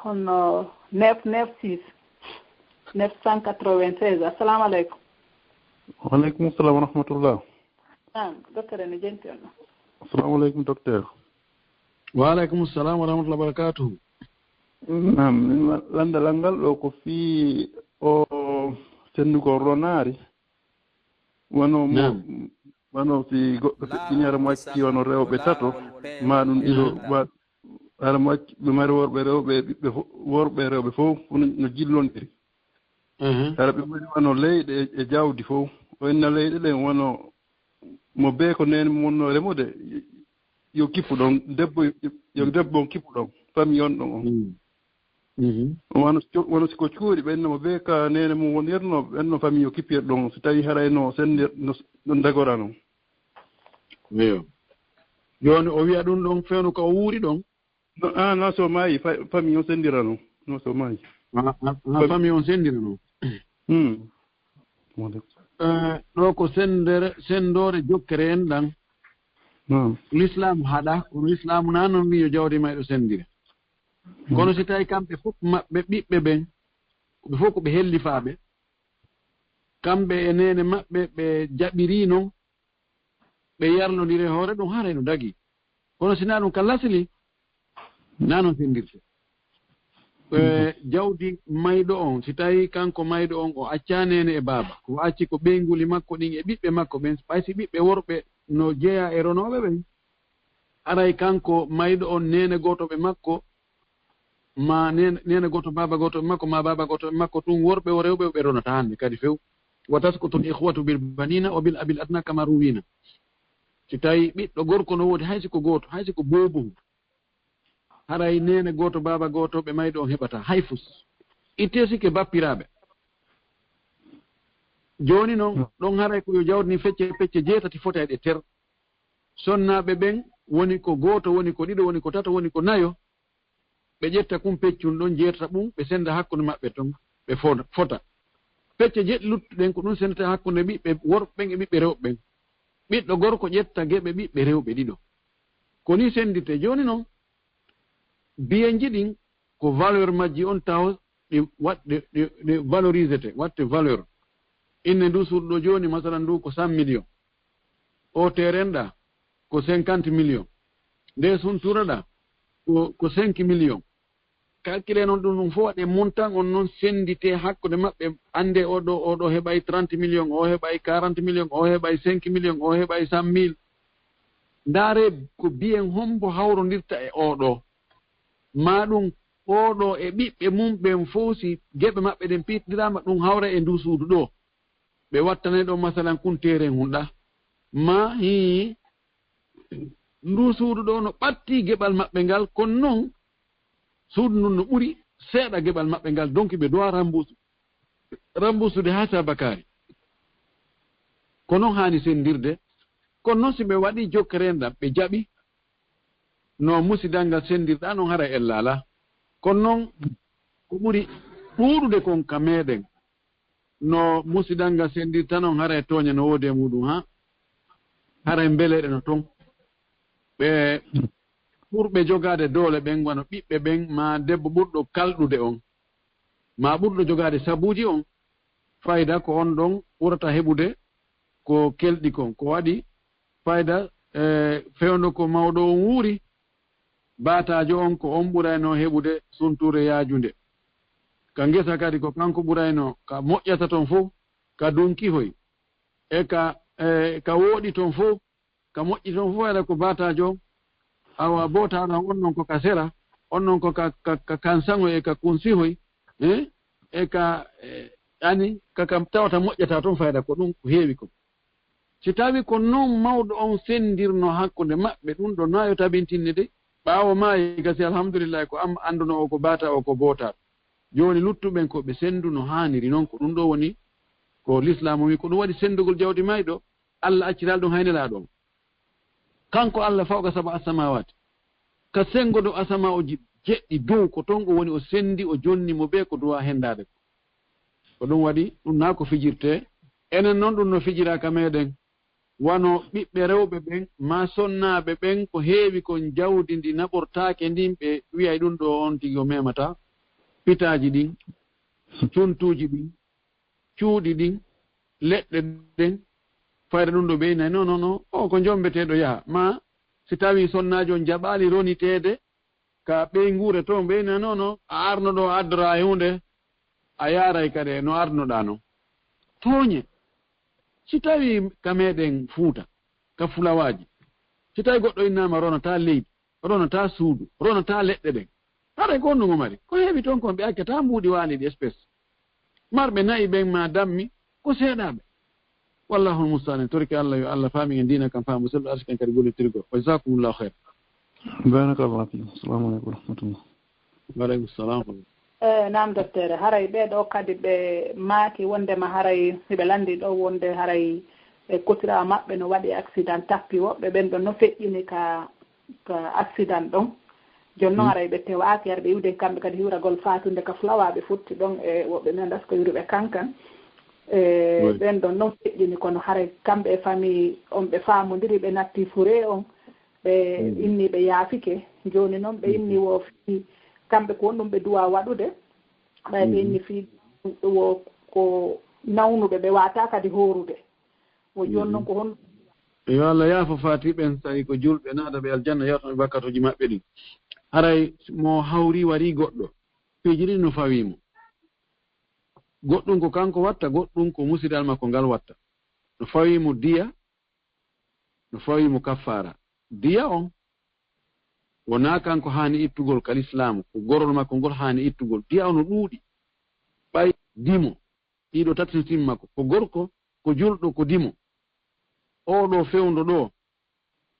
S3: honno 996 996. Assalamu aleykum.
S5: Waaleykum salam wa rahmatullah.
S3: Naam docteur ene jenti on.
S5: Assalamu aleykum docteur.
S2: Waaleykum salam wa rahmatullah wa barakatuhu.
S5: Naam landal ngal ɗo ko fii o sennugol ronaari wono wano si goɗɗo feƴƴini ara macci wano rewɓe tato ma ɗum ɗiɗo ara macci ɗum ari worɓe rewɓe ɓiɓɓe worɓe rewɓe fof no jillondiri ara ɓe mari wano leyɗe e jawdi fof o inna leyɗe ɗen wono mo bee ko nene mum wonno remude yo kippu ɗon debbo on kippu ɗon famille on ɗon on wono siko cuuɗi ɓenno mo bee ka nene mum wonirno ɓenno famille o kippir ɗon so tawi harayno sendir no dagora noon
S2: eyo joni o wiya ɗum ɗon fewnu ko o wuuri ɗon
S5: non so maayi famille o sendira noon non so maayi
S2: famille on sendira noon ɗo ko sendore jokkere en ɗan l'islam haɗa kono l'islamu na noon wi yo jawdi ma ɗo sendire kono si tawi kamɓe fof maɓɓe ɓiɓɓe ɓen ɓe fof ko ɓe hellifaaɓe kamɓe e nene maɓɓe ɓe jaɓiri noon ɓe yarlodire hoore ɗum haray no dagi kono sina ɗum ka lasli na noon sendirte jawdi mayɗo on si tawi kanko mayɗo on o acca nene e baaba ko acci ko ɓeyguli makko ɗin e ɓiɓɓe makko ɓen ɓay si ɓiɓɓe worɓe no jeeya e ronoɓe ɓen aray kanko mayɗo on nene gotoɓe makko ma nene goto baba goto makko ma baba goto makko tun worɓe o rewɓe ɓe ronata hande kadi few wa tasqutu l ihwatu bil banina wa bil abil adna kama ruwina si tawi ɓiɗɗo gorko no woodi haysi ko goto haysi ko bobohu haray nene goto baba goto ɓe mayɗo on heɓata hay fus itte sike bappiraɓe joni noon ɗon haray ko yo jawdi ni pecce jeetati fotaɗe ter sonnaɓe ɓen woni ko goto woni ko ɗiɗo woni ko tato woni ko nayo ɓe ƴetta kum peccum ɗon jeetata ɓum ɓe senda hakkude maɓɓe ton ɓe fota pecce jeɗɗi luttuɗen ko ɗum sendata hakkude ɓiɓɓe worɓeɓen e ɓiɓɓe rewɓeɓen ɓiɗɗo gorko ƴetta geɓe ɓiɓɓe rewɓe ɗiɗo ko ni sendite joni noon biyenji ɗin ko valeur majji on taw ɗi valorisete watte valeur inne ndu suuɗo joni masalan ndu ko 100 millions o terenɗa ko 50 millions nde sunturaɗa ko 5 millions calculé noon ɗum fof waɗe montant on noon sendite hakkude maɓɓe ande oɗo heɓay 30 millions o heɓay 40 millions o heɓay 5 millions o heɓay 100 000 ndaare ko biyen hombo hawrodirta e oɗo ma ɗum oɗo e ɓiɓɓe mum ɓen fof si geɓe maɓɓe ɗen piitirama ɗum hawra e ndu suudu ɗo ɓe wattane ɗo masalan kuntere hunɗa ma hi ndu suudu ɗo no ɓatti geɓal maɓɓe ngal kono noon suudu ndun no ɓuri seeɗa geɓal maɓɓe ngal donc ɓe dowa remboursude ha sabakari ko noon hani sendirde kono noon si ɓe waɗi jokkere ndam ɓe jaɓi no musidal ngal sendirɗa noon hara ellala kono noon ko ɓuri ɗuuɗude kon ka meɗen no musidal ngal sendirta noon hara e tooña no woodi e muɗum ha hara e mbeleɗe no toon ɓe ɓurɓe jogade doole ɓen wano ɓiɓɓe ɓen ma debbo ɓurɗo kalɗude on ma ɓurɗo jogade sabuji on fayda ko on ɗon ɓurata heɓude ko kelɗi kon ko waɗi fayda fewndo ko mawɗo on wuuri baatajo on ko on ɓurayno heɓude sunture yaajunde ka ngesa kadi ko kanko ɓurayno ka moƴƴata toon fof ka dunkihoy e ka wooɗi toon fof ka moƴƴi toon fof waɗa ko baatajo awa bootaɗo on noon ko ka sera on noon ko ka kansaŋoy e ka kunsihoy e ka ani kaka tawata moƴƴata toon fayda ko ɗum ko heewi ko si tawi ko noon mawɗo on sendirno hakkude maɓɓe ɗum ɗo nayo tabintinne de ɓaawo maayi gasi alhamdulillahi ko amma annduno o ko baata o ko bootaɗo joni luttuɓen ko ɓe senduno haaniri noon ko ɗum ɗo woni ko l'islamu wi ko ɗum waɗi sendugol jawdi mayɗo Allah acciral ɗum haynelaɗo on kanko Allah fawqa saba asamawati ka sengodo asama oji jeɗɗi dow ko toon o woni o sendi o jonni mo ɓe ko duwa hendade ko ɗum waɗi ɗum na ko fijirte enen noon ɗum no fijiraka meɗen wano ɓiɓɓe rewɓe ɓen ma sonnaɓe ɓen ko heewi kon jawdi ndi naɓortake ndin ɓe wiyay ɗum ɗo on tigi o memata pitaji ɗin cuntuji ɗin cuuɗi ɗin leɗɗe ɗen fayda ɗum ɗo ɓeynay non o ko jombeteɗo yaha ma si tawi sonnajo on jaɓali ronitede ka ɓeygure toon ɓeyna non a arno ɗo addora e hunde a yaray kadi no arnoɗa noon tooñe si tawi ka meɗen Fuuta ka fulawaaji si tawi goɗɗo innama ronata leydi ronata suudu ronata leɗɗe ɗen haɗa ko onnugo mari ko heewi toon kon ɓe accata mbuuɗi waaliɗi espèce marɓe nayi ɓen ma dammi ko seeɗaɓe wallahu lmustaan torki allah yo allah faami en dina kam faamu selɗo arsiken kadi gollitirgo wa jasakumullahu heir
S5: barakallahu fikum assalamu aleykum warahmatullah
S2: waaleykum salam
S3: nam docteur haray ɓeeɗo kadi ɓe maaki wondema haray siɓe lanndi ɗo wonde haray e kotirawa maɓɓe no waɗi accident tappi woɓɓe ɓen ɗon no feƴƴini ka accident ɗon jooni noon haray ɓe tewaaki ar ɓe yiwden kamɓe kadi hiwragol fatunde ka fulawaɓe futti ɗon e woɓɓe men dasko yiruɓe kankan ɓen ɗon noon feƴƴini kono haray kamɓe e famille on ɓe faamodiri ɓe natti fure on ɓe inni ɓe yaafike jooni noon ɓe inni wo fii kamɓe ko wonɗum ɓe duwa waɗude ɓay ɓe inni fii wo ko nawnuɓe ɓe wata kadi horude wo jooni noon ko hon
S2: yo allah yaafo faati ɓen tawi ko julɓe naata ɓe aljanna yewtaɓe bakkatoji maɓɓe ɗin haray mo hawri wari goɗɗo piijiri no fawimo goɗɗum ko kanko watta goɗɗum ko musidal makko ngal watta no fawimo diya no fawimo kaffara diya on wona kanko haani ittugol kal islamu ko gorol makko ngol haani ittugol diya on no ɗuuɗi ɓay dimo ɗiɗo tati no timmi makko ko gorko ko julɗo ko dimo oɗo fewndo ɗo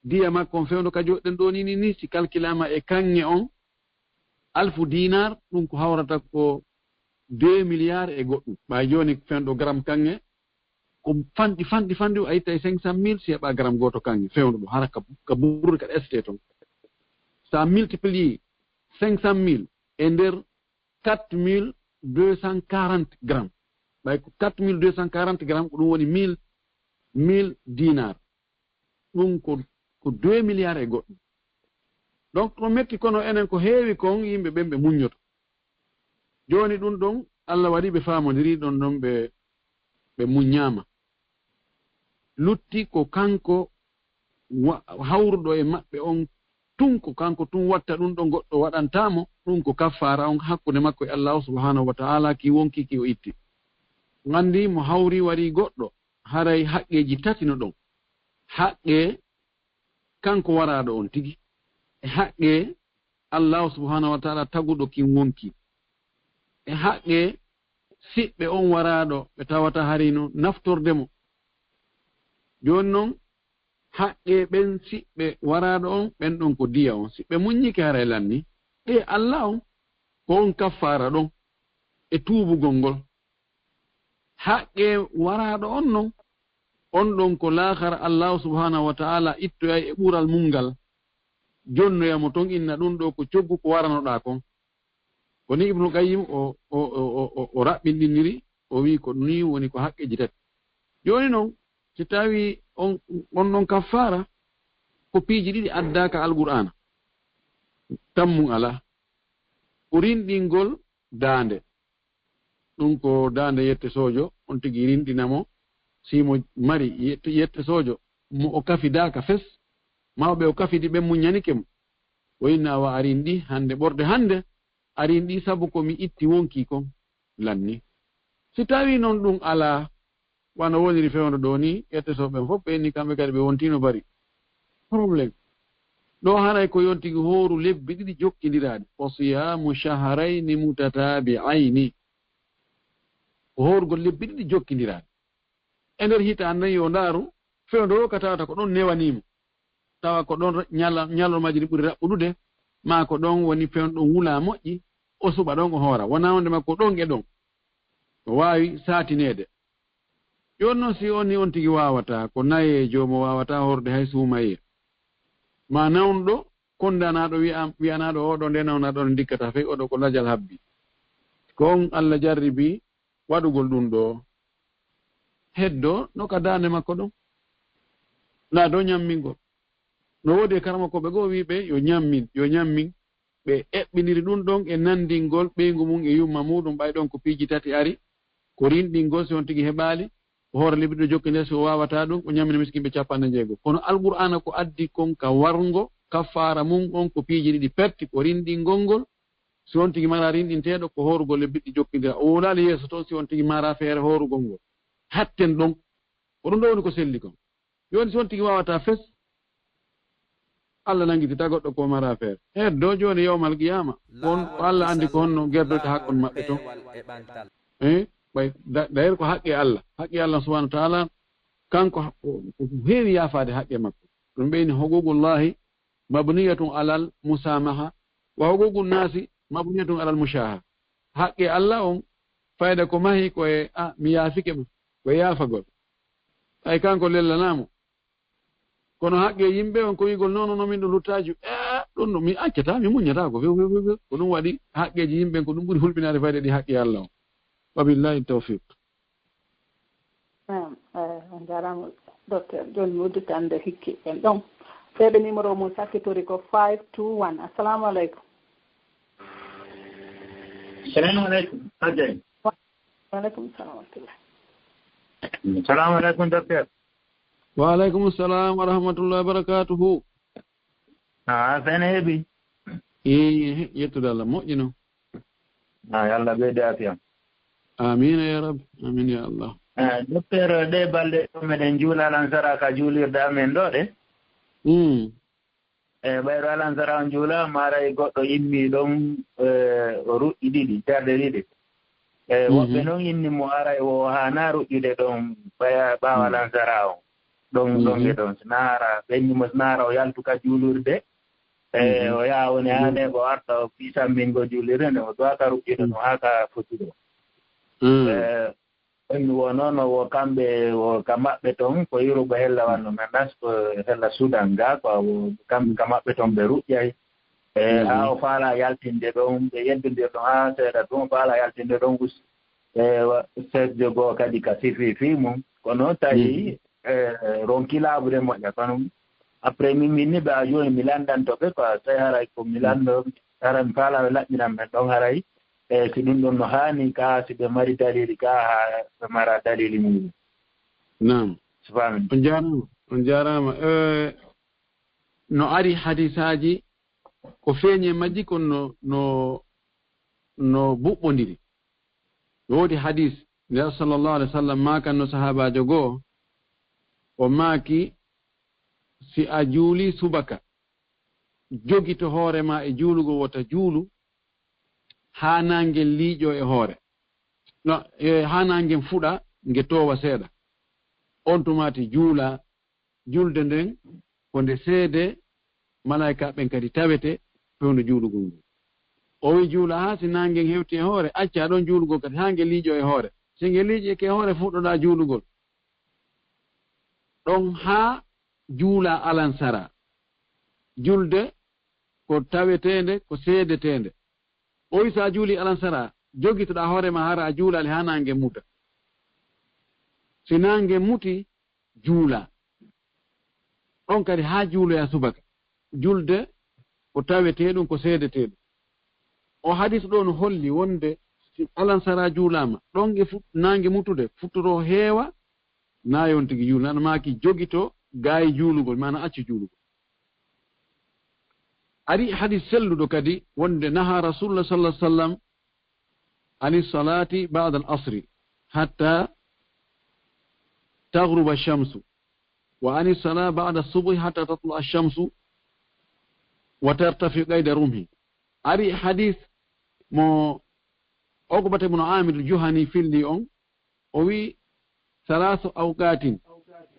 S2: diya makko on fewndo ka joɗɗen ɗo ni si calculama e kanŋe on 1000 dinar ɗum ko hawrata ko 2 milliards e goɗɗum ɓay joni fewndo gramme kanŋe ko fanɗi a yitta e 500 000 si heɓa gramme goto kanŋe fewndo ɗo hara ka ɓurde kaɗa st toon sa multiplie 500 000 e nder 4240 grammes ɓay ko 4240 grammes ko ɗum woni 1000 dinar ɗum ko 2 milliards e goɗɗum donc ɗum metti kono enen ko heewi kon yimɓe ɓen ɓe muññoto joni ɗum ɗon allah waɗi ɓe faamodiri ɗon ɗon ɓe muññama lutti ko kanko hawruɗo e maɓɓe on tun ko kanko tun watta ɗum ɗon goɗɗo waɗantamo ɗum ko kaffara on hakkude makko e allahu subhanahu wa ta'ala ki wonki ki o itti gandi mo hawri wari goɗɗo haray haqqeji tati no ɗon haqqe kanko waraɗo on tigi e haqqe allahu subhanahu wa ta'ala taguɗo kin wonki e haqqe siɓɓe on waraɗo ɓe tawata harino naftordemo joni noon haqqe ɓen siɓɓe waraɗo on ɓen ɗon ko diya on siɓɓe muññike haray lanni ɗe allah on ko on kaffara ɗon e tuubugol ngol haqqe waraɗo on non on ɗon ko laahara allahu subhanahu wa ta'ala ittoyay e ɓural mum ngal jonnoyamo toon inna ɗum ɗo ko coggu ko waranoɗa kon koni ibnu qayyim o raɓɓinɗiniri o wi ko ni woni ko haqqeji tati joni noon si tawi on ɗon kaffara ko piiji ɗiɗi addaka alqur'ana tammum ala ko rinɗingol daande ɗum ko daande yette sojo on tigi rinɗinamo simo mari yette sojo mo o kafidaka fes mawɓe o kafidi ɓen muñanike mo o inna wa arin ɗi hande ɓorde hande arin ɗi sabu komi itti wonki kon lanni si tawi noon ɗum ala wano woniri fewndo ɗo ni yette soɓen fof ɓe ni kamɓe kadi ɓe wontino bari probléme ɗo haray ko yontigi hooru lebbi ɗiɗi jokkidiraɗi o siyamu shahrayni mutatabi'ayni ko hoorugol lebbi ɗiɗi jokkidiraɗi e nder hita annayi o ndaaru fewndo ɗo ka tawata ko ɗon newanimo tawa ko ɗon ñalolmaji ɗi ɓuri raɓɓuɗude ma ko ɗon woni fewndo ɗon wula moƴƴi o suɓa ɗon o hoora wona wonde makko ɗon e ɗon o wawi satinede joni noon si on ni on tigi wawata ko naye jomo wawata horde hay suumaye ma nawnuɗo kondanaɗo wiyanaɗo oɗo nde nawnaɗo no dikkata fey oɗo ko lajal habbi ko on allah jarribi waɗugol ɗum ɗo heddo no ka dande makko ɗon na dow ñammingol no woodi e karamakoɓe goo wiɓe yo ñammin ɓe eɓɓiniri ɗum ɗon e nandingol ɓeygu mum e yumma muɗum ɓay ɗon ko piiji tati ari ko rinɗingol si on tigi heɓali ko hoore libiɗo jokki nder si o wawata ɗum o ñammina miskimɓe 50 kono alqur'ana ko addi kon ka wargo kaffara mum on ko piiji ɗiɗi perti ko rinɗingol ngol si on tigi mara rinɗinteɗo ko horugol lebbiɗi jokkidira o wolali yeeso toon si on tigi mara feere horugol ngol hatten ɗon ko ɗum ɗo woni ko selli kon joni son tigi wawata fes Allah nangitita goɗɗo ko mara feere heddo joni yawmal qiyama on ko Allah andi ko honno gerdote hakkon maɓɓe to ɓay d'ailleurs ko haqqe Allah subhanahu wa ta'ala kanko heewi yaafade haqqe makko ɗum ɓeyni huququllahi mabniyatun alal musamaha wa huququn nasi mabniyatun alal mushaha haqqe Allah on fayda ko mahi koye mi yaafike ma ko yaafagol ay kanko lellanamo kono haqqe yimɓe on ko wigol non min ɗo luttaju ɗum no mi accata mi muñata ko few ko ɗum waɗi haqqeji yimɓe ko ɗum ɓuri hulɓinade fayde ɗi haqqe Allah on wabillahi tawfiq
S3: on jarama docteur joni mi udditande hikki en ɗon seeɗa numéro mum sakkitori ko 521 assalamu aleykum
S6: Assalamu alaikum. Ajay.
S3: Wa alaikum salam wa rahmatullah.
S6: Assalamu alaikum docteur.
S2: Wa alaikum assalam wa rahmatullahi wa barakatuhu.
S6: Fene bi.
S2: Yettude Allah moƴƴino.
S6: Yalla ɓeyde afiyam.
S2: Amin ya rabbi. Amin ya Allah.
S6: Docteur ɗe balɗe meɗen juula alansara ka juulirde amen ɗo ɗe. Ɓayro alansara on juula maray goɗɗo immi ɗon o ruƴƴi ɗiɗi terɗe ɗiɗi. Woɓɓe noon inni mo aray o hana ruƴƴude ɗon ɓaawa alansara on ɗon e ɗon sinara ɓennimo sinara o yaltuka juulurde o yaha woni hane o arta o fisammingo juulirde nde o dowaka ruƴƴude no haka fotuɗo ɓenni wo noon wo kamɓe wo ka maɓɓe toon ko yirugo hella wanno men nas ko hella Sudan ga ko kamɓe ka maɓɓe toon ɓe ruƴƴay ha o faala yaltinde ɗon ɓe yeddodir ɗon ha seeɗa ɗum o faala yaltinde ɗon sesde goo kadi ka sifi mum kono tawi ronki laaɓude moƴƴa kono après min ni ɓe a joni mi landantoɓe ko tawi haray ko mi lando hara mi faala ɓe laɓɓinan men ɗon haray si ɗum ɗon no haani ka si ɓe mari dalili ka ha ɓe mara dalili muɗum
S2: nam
S6: sifami
S2: on jarama no ari hadisaji ko feeñe majji kono no ɓuɓɓodiri woodi hadis nder sallllahu alih w sallam makanno sahabajo goo o maaki si a juuli subaka jogito hoorema e juulugo wota juulu haa nangel liiƴo e hoore no haa nangen fuɗa nge towa seeɗa on tumati juula julde nden ko nde seede malaika ɓen kadi tawete fewndo juulugol ngol o wi juula haa si nangen hewti e hoore acca ɗon juulugol kadi haa nge liiƴo e hoore si nge liiƴi ke hoore fuɗɗoɗa juulugol ɗon haa juula alansara julde ko tawetende ko seedetende o wi sa juuli alansara jogitoɗa hoorema hara a juulali haa nange muta si nange muti juula ɗon kadi haa juuloya subaka julde ko taweteɗum ko seedeteɗum o hadis ɗo no holli wonde si alansara juulama ɗon e nange mutude futtoro heewa na yon tigi juulu nana maki jogito gaayi juulugol mana accu juulugol ari hadis selluɗo kadi wonde naha rasulullah sallah sallam ani salati ba'da al asri hatta taghruba ash-shamsu wa ani salat ba'da as-subhi hatta tatlu'a ash-shamsu wa tartafi qayda rumhi ari hadis mo Uqbata ibn Amir al-Juhani filli on o wi ثلاث أوقات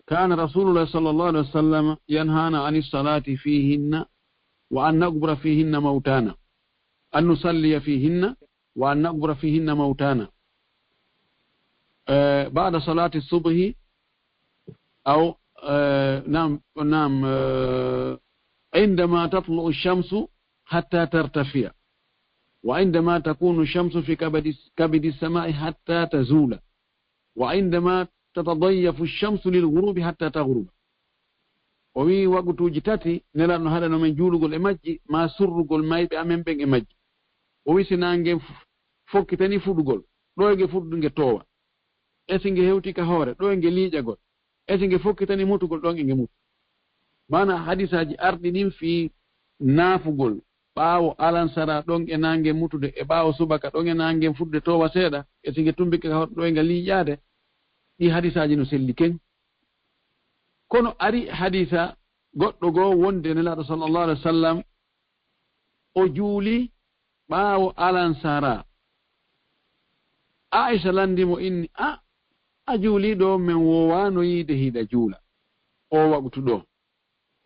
S2: كان رسول الله صلى الله عليه وسلم ينهانا عن الصلاة فيهن وأن نقبر فيهن موتانا أن نصلي فيهن وأن نقبر فيهن موتانا بعد صلاة الصبح أو نعم عندما تطلع الشمس حتى ترتفع وعندما تكون الشمس في كبد السماء حتى تزول وعندما تتضيف الشمس للغروب حتى تغرب وي وقتوجي تاتي نلانو هذا من جولغول اماجي ما سرغول مايبه amen ben emajji o wi sinange fokkitani fudugol do ege fudunge towa esinge hewti ka hoore do enge liijagol esinge fokkitani mutugol don enge mutu mana hadisaji ardi nim fi naafugol baawo alansara don e nange mutude e baawo subaka don e nange fudde towa seeda esinge tumbike ka do enge liijade ɗi hadisaji no selli ken kono ari hadisa goɗɗo goo wonde nelaɗo sallallahu alaihi wasallam o juuli ɓaawo alansara Aisha landimo inni a juuli ɗo men wowano yiide hiɗa juula o waɓtu ɗo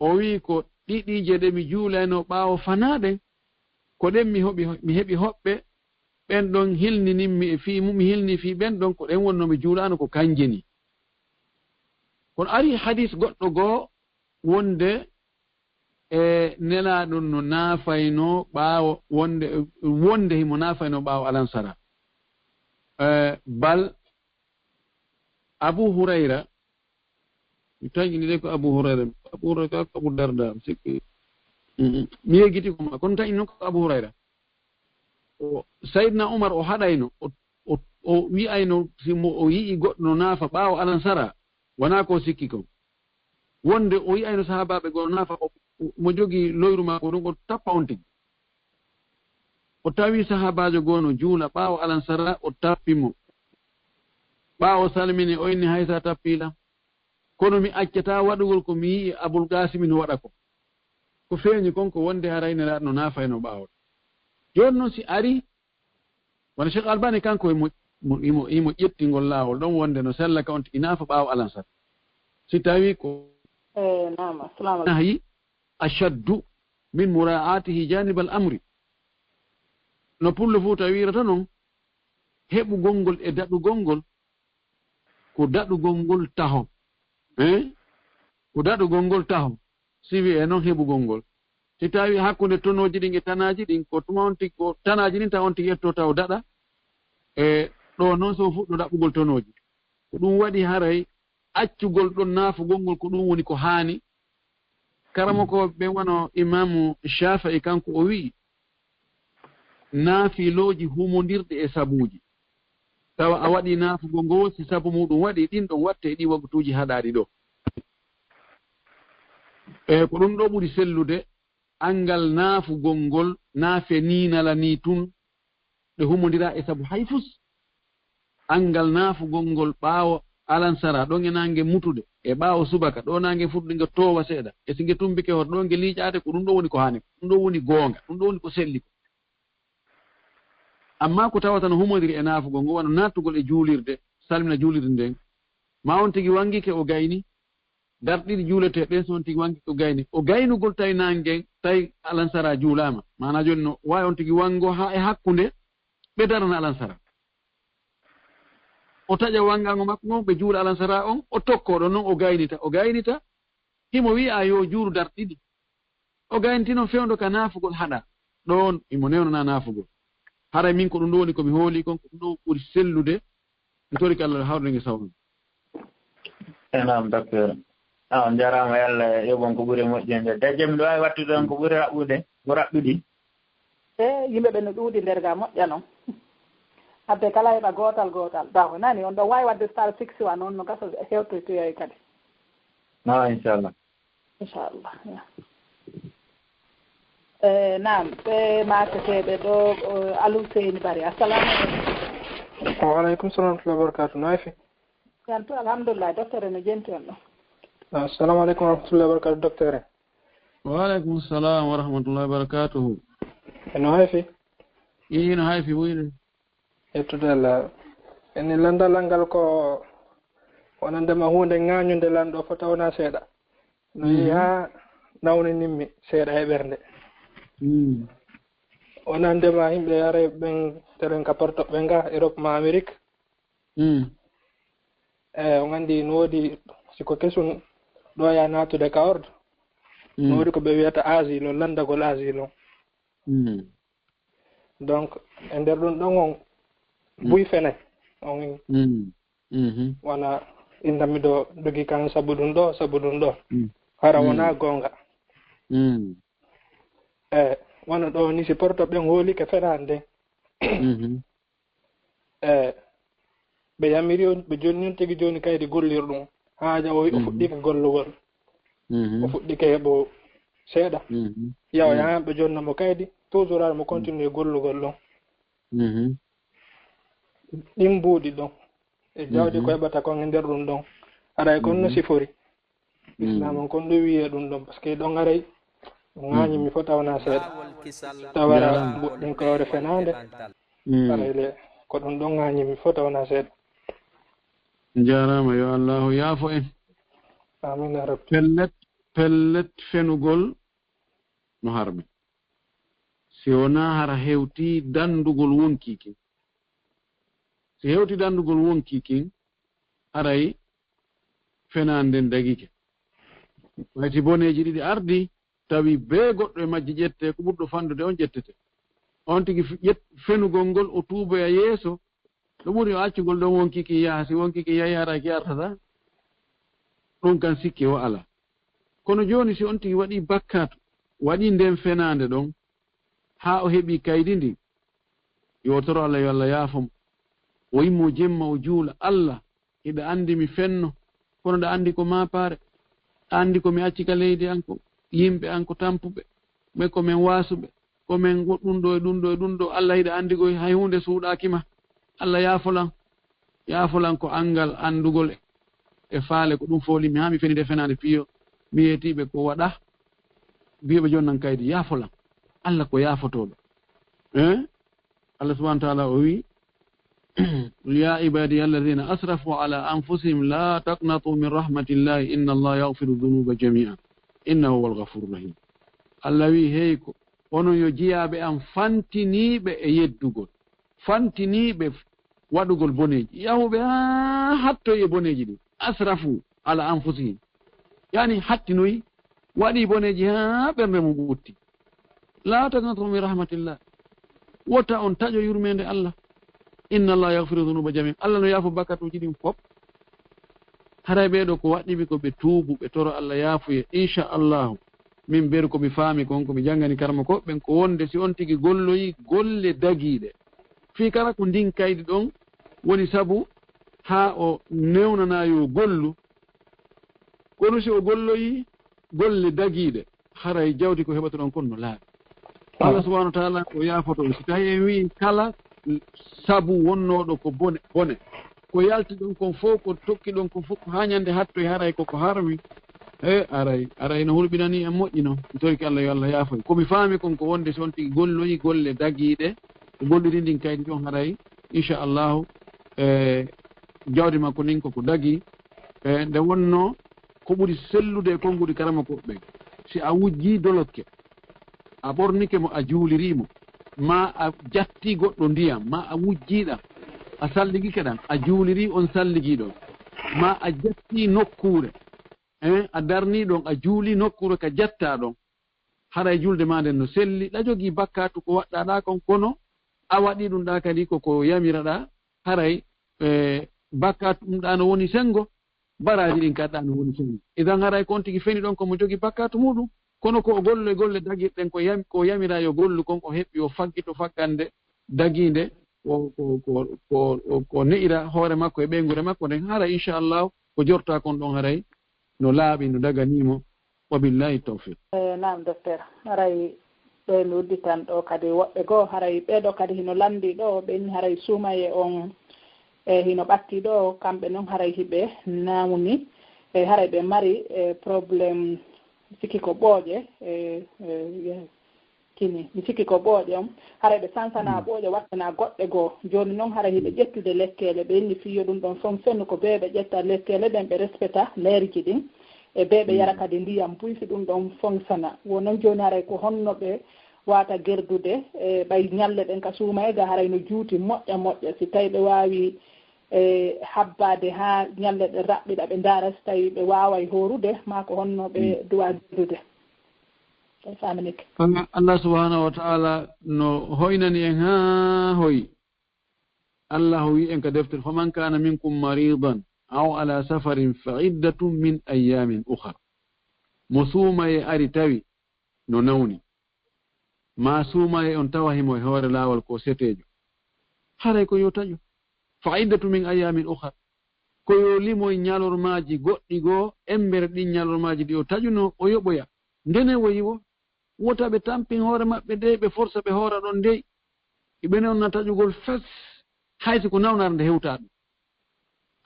S2: o wi ko ɗiɗije ɗe mi juulayno ɓaawo fanaɗe ko ɗen mi heɓi hoɓɓe ɓen ɗon hilnininmi e fii mi hilni fii ɓen ɗon ko ɗen wonno mi juulano ko kanjeni kono ari hadis goɗɗo goo wonde e nelaɗum no naafayno ɓaawo wonde himo naafayno ɓaawo alansara bal Abu Hurayra mi taƴini de ko Abu Hurayra ko Abu Darda sikki mi yeggiti ko ma kono taƴini noon ko Abu Hurayra Sayyidna Umar o haɗayno o wi'ayno simo o yi'i goɗɗo no naafa ɓaawo alansara wona ko sikki ko wonde o yi'ayno sahabaɓe goo naafa mo jogii loyru maako ɗum o tappa on tigi o tawi sahabajo goo no juula ɓaawo alansara o tappimo ɓaawo salmini o inni haysa tappiilam kono mi accata waɗugol ko mi yi'i Abul Qasimi no waɗa ko feeñi konko wonde harayne laaɗ no naafayno ɓaawo jooni noon si ari wona Cheikh Albani kanko imo ƴettingol laawol ɗon wonde no sella ka on tigi naafa ɓaawo alansara si tawi ko nayi ashaddu min mura'atihi janibal amri no pullo fuu tawirata noon heɓugol ngol e daɗugol ngol ko daɗugol ngol taho ko daɗugol ngol taho siwi e noon heɓugol ngol si tawi hakkunde tonoji ɗin e tanaji ɗin ko tuma on tigi ko tanaji ɗin taw on tigi yetto taw daɗa e ɗo noon so fuɗɗo ɗaɓɓugol tonoji ko ɗum waɗi haray accugol ɗon naafugol ngol ko ɗum woni ko haani karamo ko ɓe wono imamu Shafi'i kanko o wi'i naafiloji humondirɗe e sabuji tawa a waɗi naafugol ngol si sabu muɗum waɗi ɗin ɗon watte ɗi waktuji haɗaɗi ɗo ko ɗum ɗo ɓuri sellude angal naafugol ngol naafe ninala ni tun ɗe humondira e sabu hayfus angal naafugol ngol ɓaawo alansara ɗon e nange mutude e ɓaawo subaka ɗo nange fuɗɗude nge towa seeɗa e singe tumbike hoto ɗo nge liiƴade ko ɗum ɗo woni ko haani ɗum ɗo woni goonga ɗum ɗo woni ko selli ko amma ko tawata no humodiri e naafugol ngo wano nattugol e juulirde salmina juulirde nden ma on tigi wangike o gayni darɗiɗi juulete ɗen so on tigi wangike o gaynugol tawi nangen tawi alansara juulama mana joni no wawi on tigi wango ha e hakkunde ɓe darana alansara o taƴa wangango makko ngon ɓe juula alansara on o tokkoɗo noon o gaynita himo wi'a yo juuru darɗiɗi o gaynitino fewndo ka naafugol haɗa ɗon imo newnana naafugol haray min ko ɗum ɗo woni komi hooli kon ko ɗum ɗo ɓuri sellude mi tori ko Allah hawrnge sawno
S6: enam docteur on jarama Allah yoɓon ko ɓuri moƴƴinde dejje miɗo wawi wattude on ko ɓuri raɓɓude ko raɓɓuɗi
S3: yimɓe ɓe no ɗuuɗi nder ga moƴƴa noon hadde kala heɓa gotal daw nani on ɗo wawi wadde star 6 wa noon no gasa hewtoytoyoy kadi
S6: inchallah
S3: naam ɓe maketeɓe ɗo Aliou Seyni Bari assalamu aleykum
S7: waaleykum salam wa barakatuh nayfi
S3: yan to alhamdulillah docteur no jenti on ɗo
S7: assalamu aleykum wa rahmatullahi wa barakatuh docteur
S2: waaleykum salam wa rahmatullahi wa barakatuhu
S7: no hayfi
S2: no hayfi wuyde
S7: yettude Allah eni landal ngal ko wonandema hunde ŋañude lanɗo fo tawna seeɗa no yi ha nawninimmi seeɗa e ɓernde wonandema yimɓe are ɓen teren ka portoɓe nga Europe ma Amérique o gandi no woodi siko kesum ɗo ya natude ka ordo no woodi ko ɓe wiyata asile o landagol asile on donc e nder ɗum ɗon on buy fene on wona indami ɗo dogi kan sabu ɗum ɗo hara wona gonga wona ɗo ni si porto ɓen hooli ke fenande ɓe yamiri on ɓe joni on tigi joni kaydi gollir ɗum haaja o fuɗɗike gollugol o fuɗɗike heɓo seeɗa yawa yahamɓe jonnamo kaydi toujours ara mo continue gollugol ɗon ɗin mbuuɗi ɗon e jawdi ko heɓata kon e nder ɗum ɗon aɗa e kon no sifori islam on kon ɗo wiye ɗum ɗon par ce que ɗon aray ŋaañi mi fota wona seeɗa tawara boɗɗin kawre fenande arayle ko ɗum ɗon ŋaañi mi fota wona seeɗa
S2: jarama yo allahu yaafo en
S7: amin ya rabbi
S2: pellet fenugol no harmi si wona hara hewti dandugol wonki kin si hewti dandugol wonki kin aray fenanden dagike wayti boneji ɗiɗi ardi tawi be goɗɗo e majji ƴette ko ɓurɗo fandude on ƴettete on tigi fenugol ngol o tuuboya yeeso ɗo ɓuri o accugol ɗon wonkiki yaha si wonkiki yahi hara ki artata ɗum kan sikki o ala kono joni si on tigi waɗi bakkatu waɗi nden fenande ɗon ha o heɓi kaydi ndi yotoro Allah yo Allah yaafamo o yimmo jemma o juula Allah hiɗa andi mi fenno kono ɗa andi ko mapare andi ko mi accika leydi an ko yimɓe an ko tampuɓe ɓe komin wasuɓe komin ɗum ɗo e ɗum ɗo e ɗum ɗo Allah hiɗa andi koy hay hunde suuɗakima Allah yaafolan ko angal andugol e faale ko ɗum fooli mi ha mi fenide fenade piyo mi yetiɓe ko waɗa mbiyoɓe jonnan kaydi yaafolan Allah ko yaafotoɗo Allah subhanahu wa ta'ala o wi ya ibadi alladhina asrafu ala anfusihim la taqnatu min rahmatillahi inna Allah yaghfiru dhunuba jami'an innahu huwal ghafurur rahim Allah wi heyko onon yo jiyaɓe am fantiniɓe e yeddugol fantiniɓe waɗugol boneji yahuɓe ha hattoy e boneji ɗi asrafu ala anfusihim yani hattinoyi waɗi boneji ha ɓernde mum ɓutti la taqnatu min rahmatillah wota on taƴo yurmede Allah inna Allah yaghfiru dhunuba jami'an Allah no yaafo bakkatuji ɗin fof haray ɓeɗo ko waɗɗiɓe ko ɓe tuubu ɓe toro Allah yaafuye Incha'Allah min beru komi faami kon komi janngani karma koɓɓen ko wonde si on tigi golloyi golle dagiiɗe fii kala ko ndin kaydi ɗon woni sabu haa o newnanayo gollu kono si o golloyi golle dagiiɗe haray jawdi ko heɓata ɗon kon no laaɓi Allah subhanahu wa ta'ala o yaafoto si tawi en wi kala sabu wonnoɗo ko bone ko yalti ɗon kon fof ko tokki ɗon kon fof ko ha ñande hatto e haray koko harmi aray no hulɓinani en moƴƴi noon mi toriki Allah yo Allah yaafoy komi faami kon ko wonde si on tigi golloyi golle dagiiɗe ko golliri ndin kaydi ɗon haray Incha'Allah jawdi makko nin koko dagi nde wonno ko ɓuri sellude e konnguɗi karama koɓɓen si a wujji dolokke a ɓornike mo a juulirimo ma a jatti goɗɗo ndiyam ma a wujjiɗam a salligike ɗam a juuliri on salligiɗon ma a jatti nokkure a darni ɗon a juuli nokkure ka jatta ɗon haray julde ma nden no selli ɗa jogii bakkatu ko waɗɗaɗa kon kono a waɗi ɗum ɗa kadi koko yamiraɗa haray bakkatu ɗum ɗa no woni sengo baraji ɗin kadɗa no woni sengo idan haray kon tigi feni ɗon komo jogii bakkatu muɗum kono ko golle dagirɗen ko yamira yo gollu kon ko heɓɓi o faggito faggande daginde ko ne'ira hoore makko e ɓeygure makko nden haray Incha'Allah ko jorta kon ɗon haray no laaɓi no daganimo wa billahi tawfiq
S3: nam docteur haray ɗo mi udditan ɗo kadi woɓɓe goo haray ɓeɗo kadi hino landi ɗo ɓen haray suumaye on hino ɓatti ɗo kamɓe noon haray hiɓe namuni haray ɓe mari probléme sikki ko ɓooƴe kini mi sikki ko ɓooƴe on haray ɓe sansana ɓooƴe wattana goɗɗe goo joni noon haray hiɓe ƴettude lekkele ɓe inni fiyo ɗum ɗon fonctionne ko ɓe ɓe ƴetta lekkele ɗen ɓe respecta leerji ɗin e ɓe ɓe yara kadi ndiyam puysi ɗum ɗon fonctionna wonon joni haray ko honno ɓe wata gerdude e ɓay ñalle ɗen ka suuma e ga haray no juuti moƴƴa si tawi ɓe wawi habbade ha ñalle ɗe raɓɓiɗa ɓe ndaara so tawi ɓe waway horude ma ko honno ɓe duwa gerdude faminike
S2: Allah subhanahu wa ta'ala no hoynani en ha hoyi Allah wi en ka deftere faman kana minkum maridan aw ala safarin fa iddatun min ayamin ukhra mo suumaye ari tawi no nawni ma suumaye on tawa himo e hoore laawol ko setejo haray ko yo taƴo fa iddatu min ayamin ukhra ko yo limoye ñalormaji goɗɗi goo embere ɗin ñalormaji ɗi o taƴuno o yoɓoya ndene woyi wo wota ɓe tampin hoore maɓɓe nde ɓe forsa ɓe hoora ɗon ndey ɓene on na taƴugol fes hayso ko nawnare nde hewta ɗum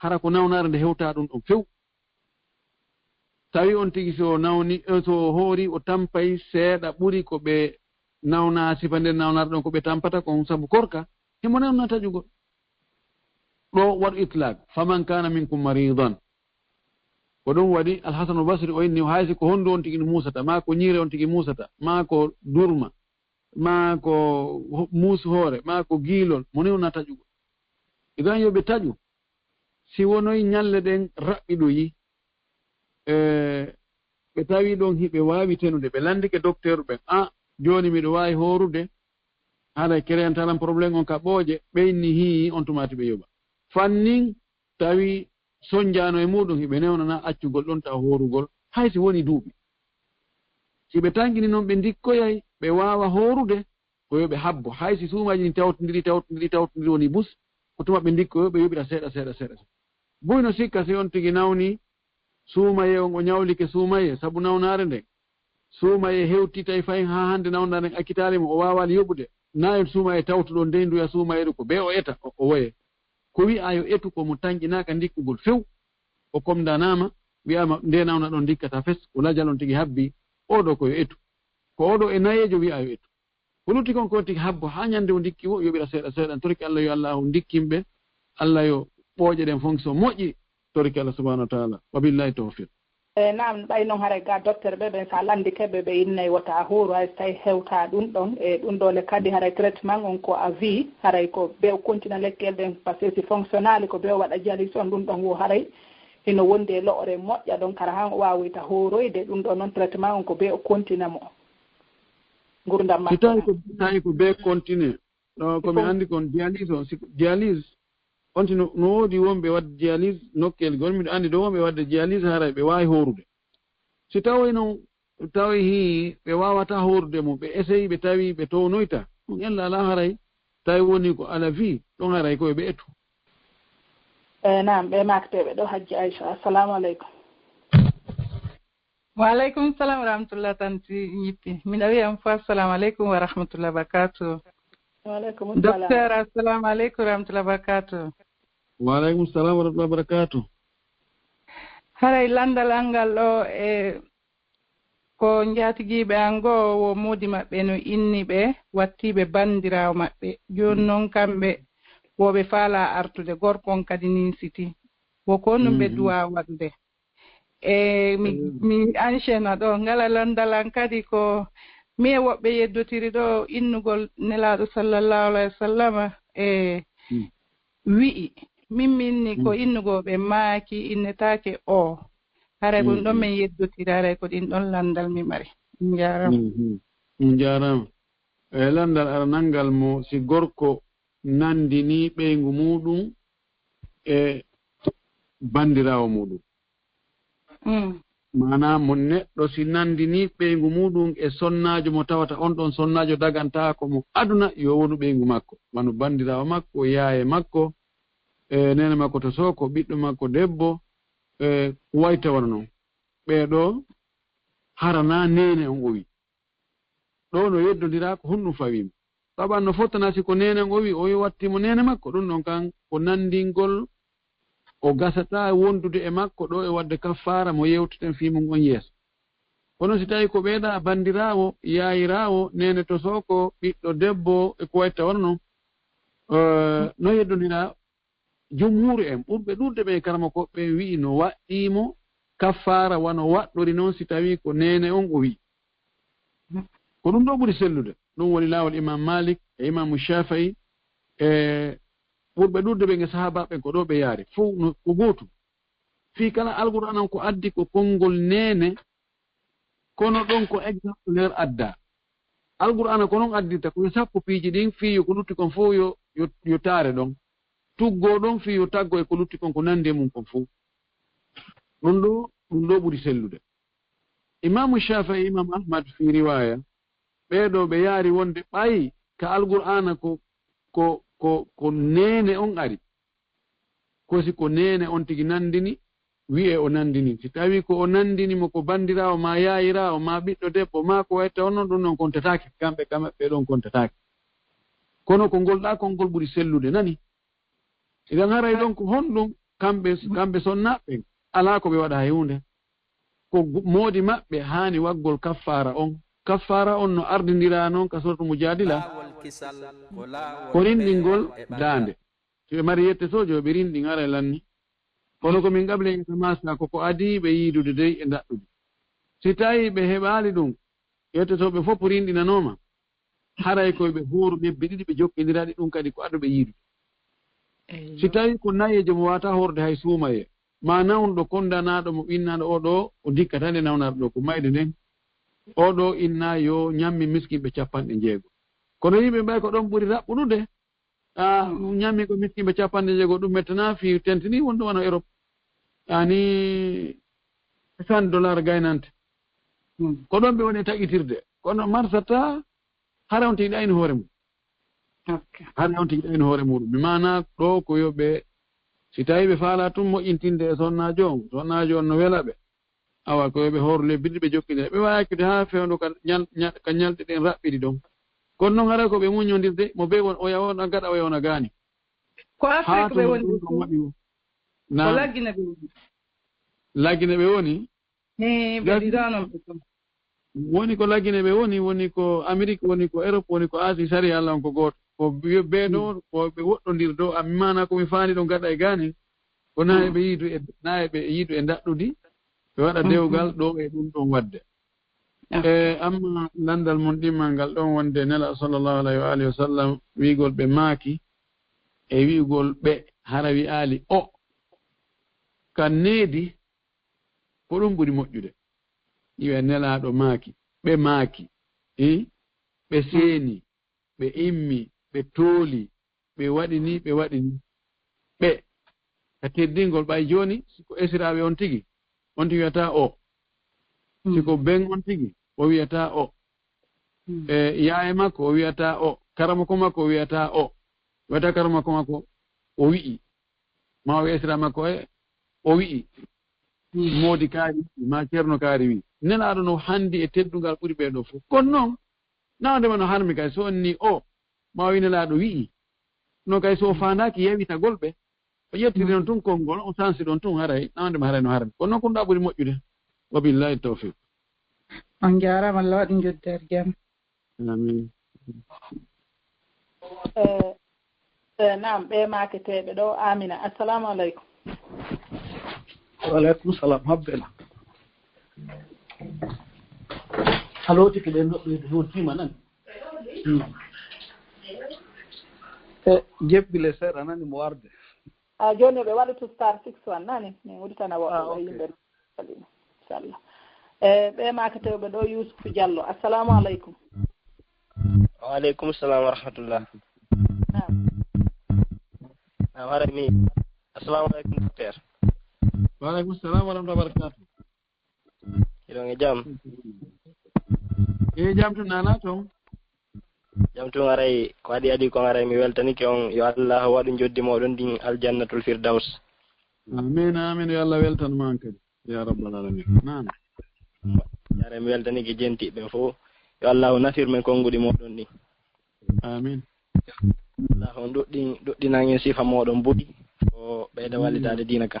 S2: hara ko nawnare nde hewta ɗum ɗon few tawi on tigi so nawni so hoori o tampay seeɗa ɓuri ko ɓe nawna sifa nder nawnata ɗon ko ɓe tampata kon sabu korka himo nawna taƴugol ɗo waɗ itlaq faman kana minkum maridan ko ɗum waɗi alhasanul basri o inni haysi ko hondu on tigi no musata ma ko ñiire on tigi musata ma ko durma ma ko muus hoore ma ko giilol mo newna taƴugol idan yo ɓe taƴu si wonoy ñalle ɗen raɓɓiɗoyi ɓe tawi ɗon hiɓe wawi tenude ɓe landike docteur ɓen joni miɗo wawi horude haɗa créantalan probléme on ka ɓooje ɓeyni hi on tumati ɓe yoɓa fannin tawi sonjano e muɗum hiɓe newnana accugol ɗon taw horugol haysi woni duuɓi si ɓe tangini noon ɓe dikkoyay ɓe wawa horude ko yoɓe habbo haysi suumaji ni tawtodiri woni bus ko tuma ɓe dikkoyo ɓe yoɓira seeɗa buyno sikka si on tigi nawni suumaye on o ñawlike suumaye sabu nawnare nden suumaye hewtitay fay ha hande nawna nden akkitalimo o wawal yoɓude nayon suumaye tawtuɗo ndenduya suumayeɗo ko be o eta o woye ko wi'a yo etu komo tanƴinaka dikkugol few o komdanama wiyama nde nawna ɗon dikkata fes o lajal on tigi habbi oɗo koyo etu ko oɗo e nayejo wi'a yo etu ko lutti kon ko tigi habbo ha ñande o dikki o yoɓira seeɗa torki Allah yo Allah o dikkimɓe Allah yo ɓooƴe ɗen fonction moƴƴi torki Allah subhanahu wa taala wa billahi tawfiq
S3: nam ɓay noon haara ga docteur ɓe ɓen sa landikeɓe ɓe innay wota huuro hay so tawi hewta ɗum ɗon e ɗum ɗole kadi haray traitement on ko a vie haray ko be o continue lekkel ɗen par ce que si fonctionnali ko be o waɗa dialyse on ɗum ɗon wo haray ino wondi e loore moƴƴa ɗon kara han o wawita horoyde ɗum ɗon noon traitement on ko be o continue mo gurdam
S2: si tawi ko be continue ɗo komi andi kon dialyse o dialyse onti no woodi wonɓe wadde dialyse nokkel gol miɗo andi ɗo wonɓe wadde dialyse haray ɓe wawi horude si tawi noon tawi hi ɓe wawata horude mum ɓe essayi ɓe tawi ɓe townoyta ɗum ella ala haray tawi woni ko ala vie ɗon haray koye ɓe ettu
S3: nam ɓe makteɓe ɗo hajji Aïcha assalamu aleykum
S8: waaleykum salam wa rahmatullah tanti yippi miɗa wiyam fo assalamu aleykum wa rahmatullah barakatuh
S3: waaleykum
S8: docteur assalamu aleykum wa rahmatullah barakatuh
S2: waaleykum salam wa rahmatullah barakatuh
S8: haray landal angal ɗo e ko jatigiɓe an goo wo moodi maɓɓe no inni ɓe wattiɓe bandirawo maɓɓe joni noon kamɓe woɓe faala artude gorkon kadi nin siti woko honno ɓe duwa waɗude e mi enchaîne ɗo ngala landalan kadi ko mi e woɓɓe yeddotiri ɗo innugol nelaɗo sallallahu alayhi wa sallam e wi'i minni ko innugoɓe maaki innetake o haray ɗum ɗon min yeddotiri haray ko ɗin ɗon landal mi mari jarama
S2: jarama e landal aranangal mo si gorko nandini ɓeygu muɗum e bandirawo muɗum mana mo neɗɗo si nandini ɓeygu muɗum e sonnajo mo tawata on ɗon sonnajo daganta ko mo aduna yo wonu ɓeygu makko wano bandirawo makko yaaye makko e nene makko to soko ɓiɗɗo makko debbo e wayta wona noon ɓeɗo harana nene on o wi ɗo no yeddodira ko honɗum fawima saban no fottana si ko nene on o wi o wattimo nene makko ɗum ɗon kan ko nandingol o gasata wondude e makko ɗo e wadde kaffara mo yewteten fimum on yeeso kono si tawi ko ɓeeɗa bandirawo yayirawo nene to soko ɓiɗɗo debbo e ko wayta wona noon no yeddodira jumhuru en ɓurɓe ɗurde ɓe karama koɓɓe wi'i no waɗɗimo kaffara wano waɗɗori noon si tawi ko nene on o wi ko ɗum ɗo ɓuri sellude ɗum woni laawol imam malik e imamu shafi'i e ɓurɓe ɗurde ɓe nge sahabaɓe ko ɗo ɓe yaari fof ko gootum fii kala alqur'anan ko addi ko konngol nene kono ɗon ko exemple nder adda alqur'ana ko noon addirta koye sappo piiji ɗin fiiyo ko lutti kon fof yo taare ɗon tuggo ɗon fiiyo taggo e ko lutti kon ko nandi e mum kon fof ɗum ɗo ɓuri sellude imamu shafi'i imam ahmad fi riwaya ɓeeɗo ɓe yaari wonde ɓayi ka alqur'ana ko nene on ari kosi ko nene on tigi nandini wi'e o nandini si tawi ko o nandini mo ko bandirawo ma yayirawo ma ɓiɗɗo debbo ma ko wayta on noon ɗum noon kontatake kamɓe kamaɓɓe ɗon kontatake kono ko ngolɗa konngol ɓuri sellude nani idan haray ɗon ko honɗum kamɓe sonnaɓɓe ala ko ɓe waɗa hay hunde ko moodi maɓɓe haani waggol kaffara on no ardindira noon ka sortu mujadila ko rinɗingol daande so ɓe mari yette sojo ɓe rinɗi ara lanni kono komin ƙable ta masa koko adiɓe yiidude dey e daɗɗude si tawi ɓe heɓaali ɗum yettetoɓe fof rinɗinanoma haray koye ɓe hooru lebbi ɗiɗi ɓe jokkidiraɗi ɗum kadi ko aɗuɓe yiidude si tawi ko nayejo mo wata horde hay suumaye ma nawnuɗo kondanaɗo mo innaɗo oɗo o dikkata nde nawnaɗo ɗo ko mayde nden oɗo inna yo ñammi miskinɓe 60 kono yimɓe mbay ko ɗon ɓuri raɓɓuɗude ñammi ko miskinɓe 60 ɗum mettana fi tentini wonɗo wona Europe ani $100 gaynante ko ɗon ɓe woni taƴitirde kono marsata hara on tiɗayni hoore mum hara on tiɗayni hoore muɗum mi mana ɗo ko yoɓe si tawi ɓe faala tum moƴƴintinde e sonnajo on no wela ɓe awa ko yoɓe hoore lebbi ɗiɗi ɓe jokkidire ɓe wawi accude ha fewndo ka ñalɗe ɗen raɓɓiɗi ɗon kono noon hara ko ɓe muñodirde mo ɓe won oya on a gaɗa oya on a gaani
S8: ko afrique ɓe woni
S2: waɗi
S8: ko laggina ɓe woni
S2: laggine ɓe woni
S8: ɓe ɗiɗanon ɓe ton
S2: woni ko laggine ɓe woni ko amérique woni ko europe woni ko asie sari allah on ko gooto ko ɓeɗo ko ɓe woɗɗodir dow ami mana komi faani ɗo gaɗa e gaani ko nayi ɓe yiidu e daɗɗudi ɓe waɗa dewgal ɗo e ɗum ɗon wadde amma landal mon ɗimmal ngal ɗon wonde nela sallllahu alayhi wa alihi wa sallam wiigol ɓe maaki e wiigol ɓe hara wi aali o ka needi ko ɗum ɓuri moƴƴude yiwe nelaɗo maaki ɓe seeni ɓe immi ɓe tooli ɓe waɗini ɓe ka teddingol ɓay joni siko esiraɓe on tigi wiyata o siko ben on tigi o wiyata o yaye makko o wiyata o karamako makko o wiyata o wiyata karamako makko o wi'i ma o esira makko o wi'i moodi kaari ma ceerno kaari wi nelaɗo no handi e teddungal ɓuri ɓeɗo fof kono noon nawdema no harmi kay so onni o ma wi nelaɗo wi'i no kay so fandaki yewitagol ɓe o ƴettiri noon tun konngol o sansi ɗon tun haray nawdema haray no harmi kono noon kono ɗa ɓuri moƴƴude wabillahi tawfiq
S8: on jarama Allah waɗi joddere jam
S2: amin
S3: nam ɓe maketeɓe ɗo amina assalamu aleykum
S9: waleykum salam habbela haloti ko ɓe noɓɓe hewtima nan jebbile seeɗa nani mo warde
S3: joni ɓe waɗi to star 61 nani min wuditana woɓɓe yimɓe inchallah ɓe maketeɓe ɗo Yousuf Diallo assalamu aleykum
S10: waaleykum salam wa rahmatullah nam hara mi assalamu aleykum docteur
S2: waaleykum salam wa rahmatullah barakatuh
S10: iɗon e jam
S2: jam tun nana toon
S10: jam tun aray ko adi ko aray mi weltanike on yo Allah waɗu joddi moɗon din aljannatul firdaus
S2: amin yo Allah weltanma on kadi ya rabbal alamin nan
S10: yare mi weltanike jentiɓe fof yo Allah nafirmen konngudi moɗon ɗi
S2: amin
S10: Allah on ɗuɗɗinagen sifa moɗon buɗi o ɓeyda wallitade dina ka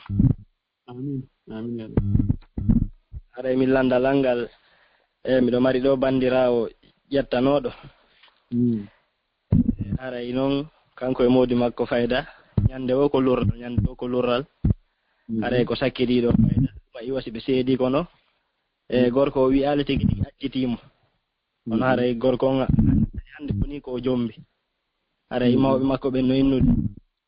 S2: amin ya
S10: aray mi landal ngal miɗo mari ɗo bandirawo ƴettanoɗo aray noon kanko e modi makko fayda ñande o ko lurral aray ko sakkiɗiɗo fayda wayi wasi ɓe seedi kono gorko o wiyali tigi tigi accitimo kono haray gorko on hande koni ko jombi haray mawɓe makko ɓen no innude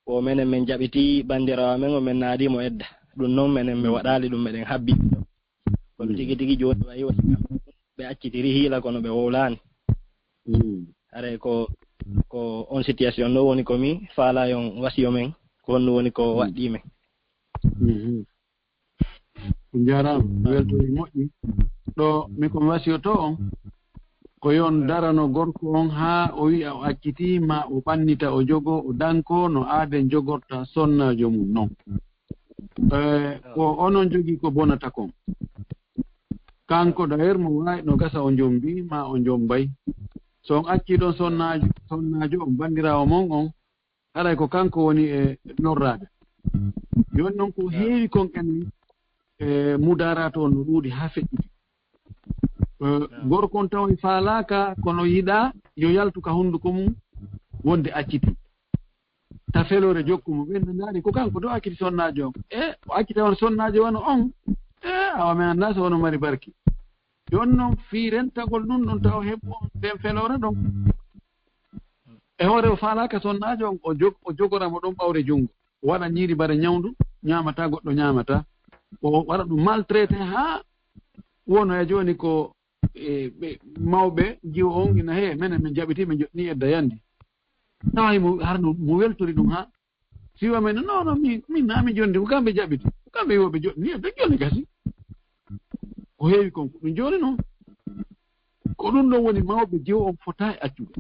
S10: o menen min jaɓiti bandirawo men o min naadimo edda ɗum noon menen mi waɗali ɗum meɗen habbi kono tigi tigi joni wayi wasi ɓe accitiri hiila kono ɓe wowlani haray ko on situation ɗo woni komi faalayon wasiyo men ko honno woni ko waɗɗimen
S2: jarama weltori moƴƴi ɗo mi komi wasiyoto on ko yon darano gorko on ha o wi'a o acciti ma o ɓannita o jogo o danko no aaden jogorta sonnajo mum noon ko onon jogii ko bonata kon kanko d'ailleurs mo wawi no gasa o jombi ma o jombay so on acci ɗon sonnajo on bandirawo mon on haray ko kanko woni e lorrade joni noon ko heewi kon enen mudarata on no ɗuuɗi haa feƴƴude gorko on taw faalaaka kono yiɗaa yo yaltu ka hunnduko mum wonde acciti ta felore jokkumo ɓen ndaari ko kanko to acciti sonnaajo on o accita on sonnaajo wono on awa mi annda so wono mari barki jooni noon fii rentagol ɗum ɗon taw heɓɓo nden felore ɗon e hoore o faalaaka sonnaajo on o jogoramo ɗon ɓawre junngo o waɗa ñiiri bare ñawndu ñaamataa goɗɗo ñaamataa o waɗa ɗum maltraité haa wono e jooni ko ɓe mawɓe jiwo on ina hee minen min jaɓitii min joɗnii edda yandi tawa mo weltori ɗum haa siwa men non min naa mi jonndi ko kamɓe jaɓiti ko kamɓe yoɓe joɗnii edda joni gasi ko heewi kon ko ɗum jooni noon ko ɗum ɗon woni mawɓe jiwo on fotaa e accude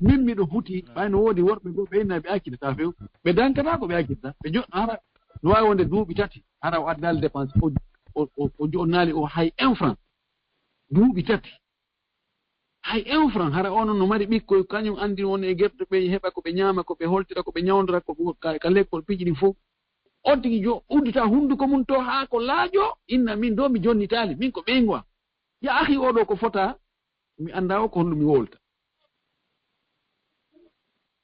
S2: min miɗo hutii ɓayno woodi worɓe goo ɓe inna ɓe accitata few ɓe dankata ko ɓe accitata ɓe joɗɗo hara no waawi wonde duuɓi tati hara o addaali dépense o joɗnaali o hay 1 franc duuɓi tati hay 1 franc hara ono no mari ɓikkoy kañum anndi won e gerte ɓe heɓa ko ɓe ñaama ko ɓe holtira ko ɓe ñawdira ka lekkol piiji ɗin fof on tigi jo uddita hunnduko mum to haa ko laaƴo inna min do mi jonnitaali min ko ɓeyngwa ya ahi oɗo ko fota mi annda o ko honɗum mi wolta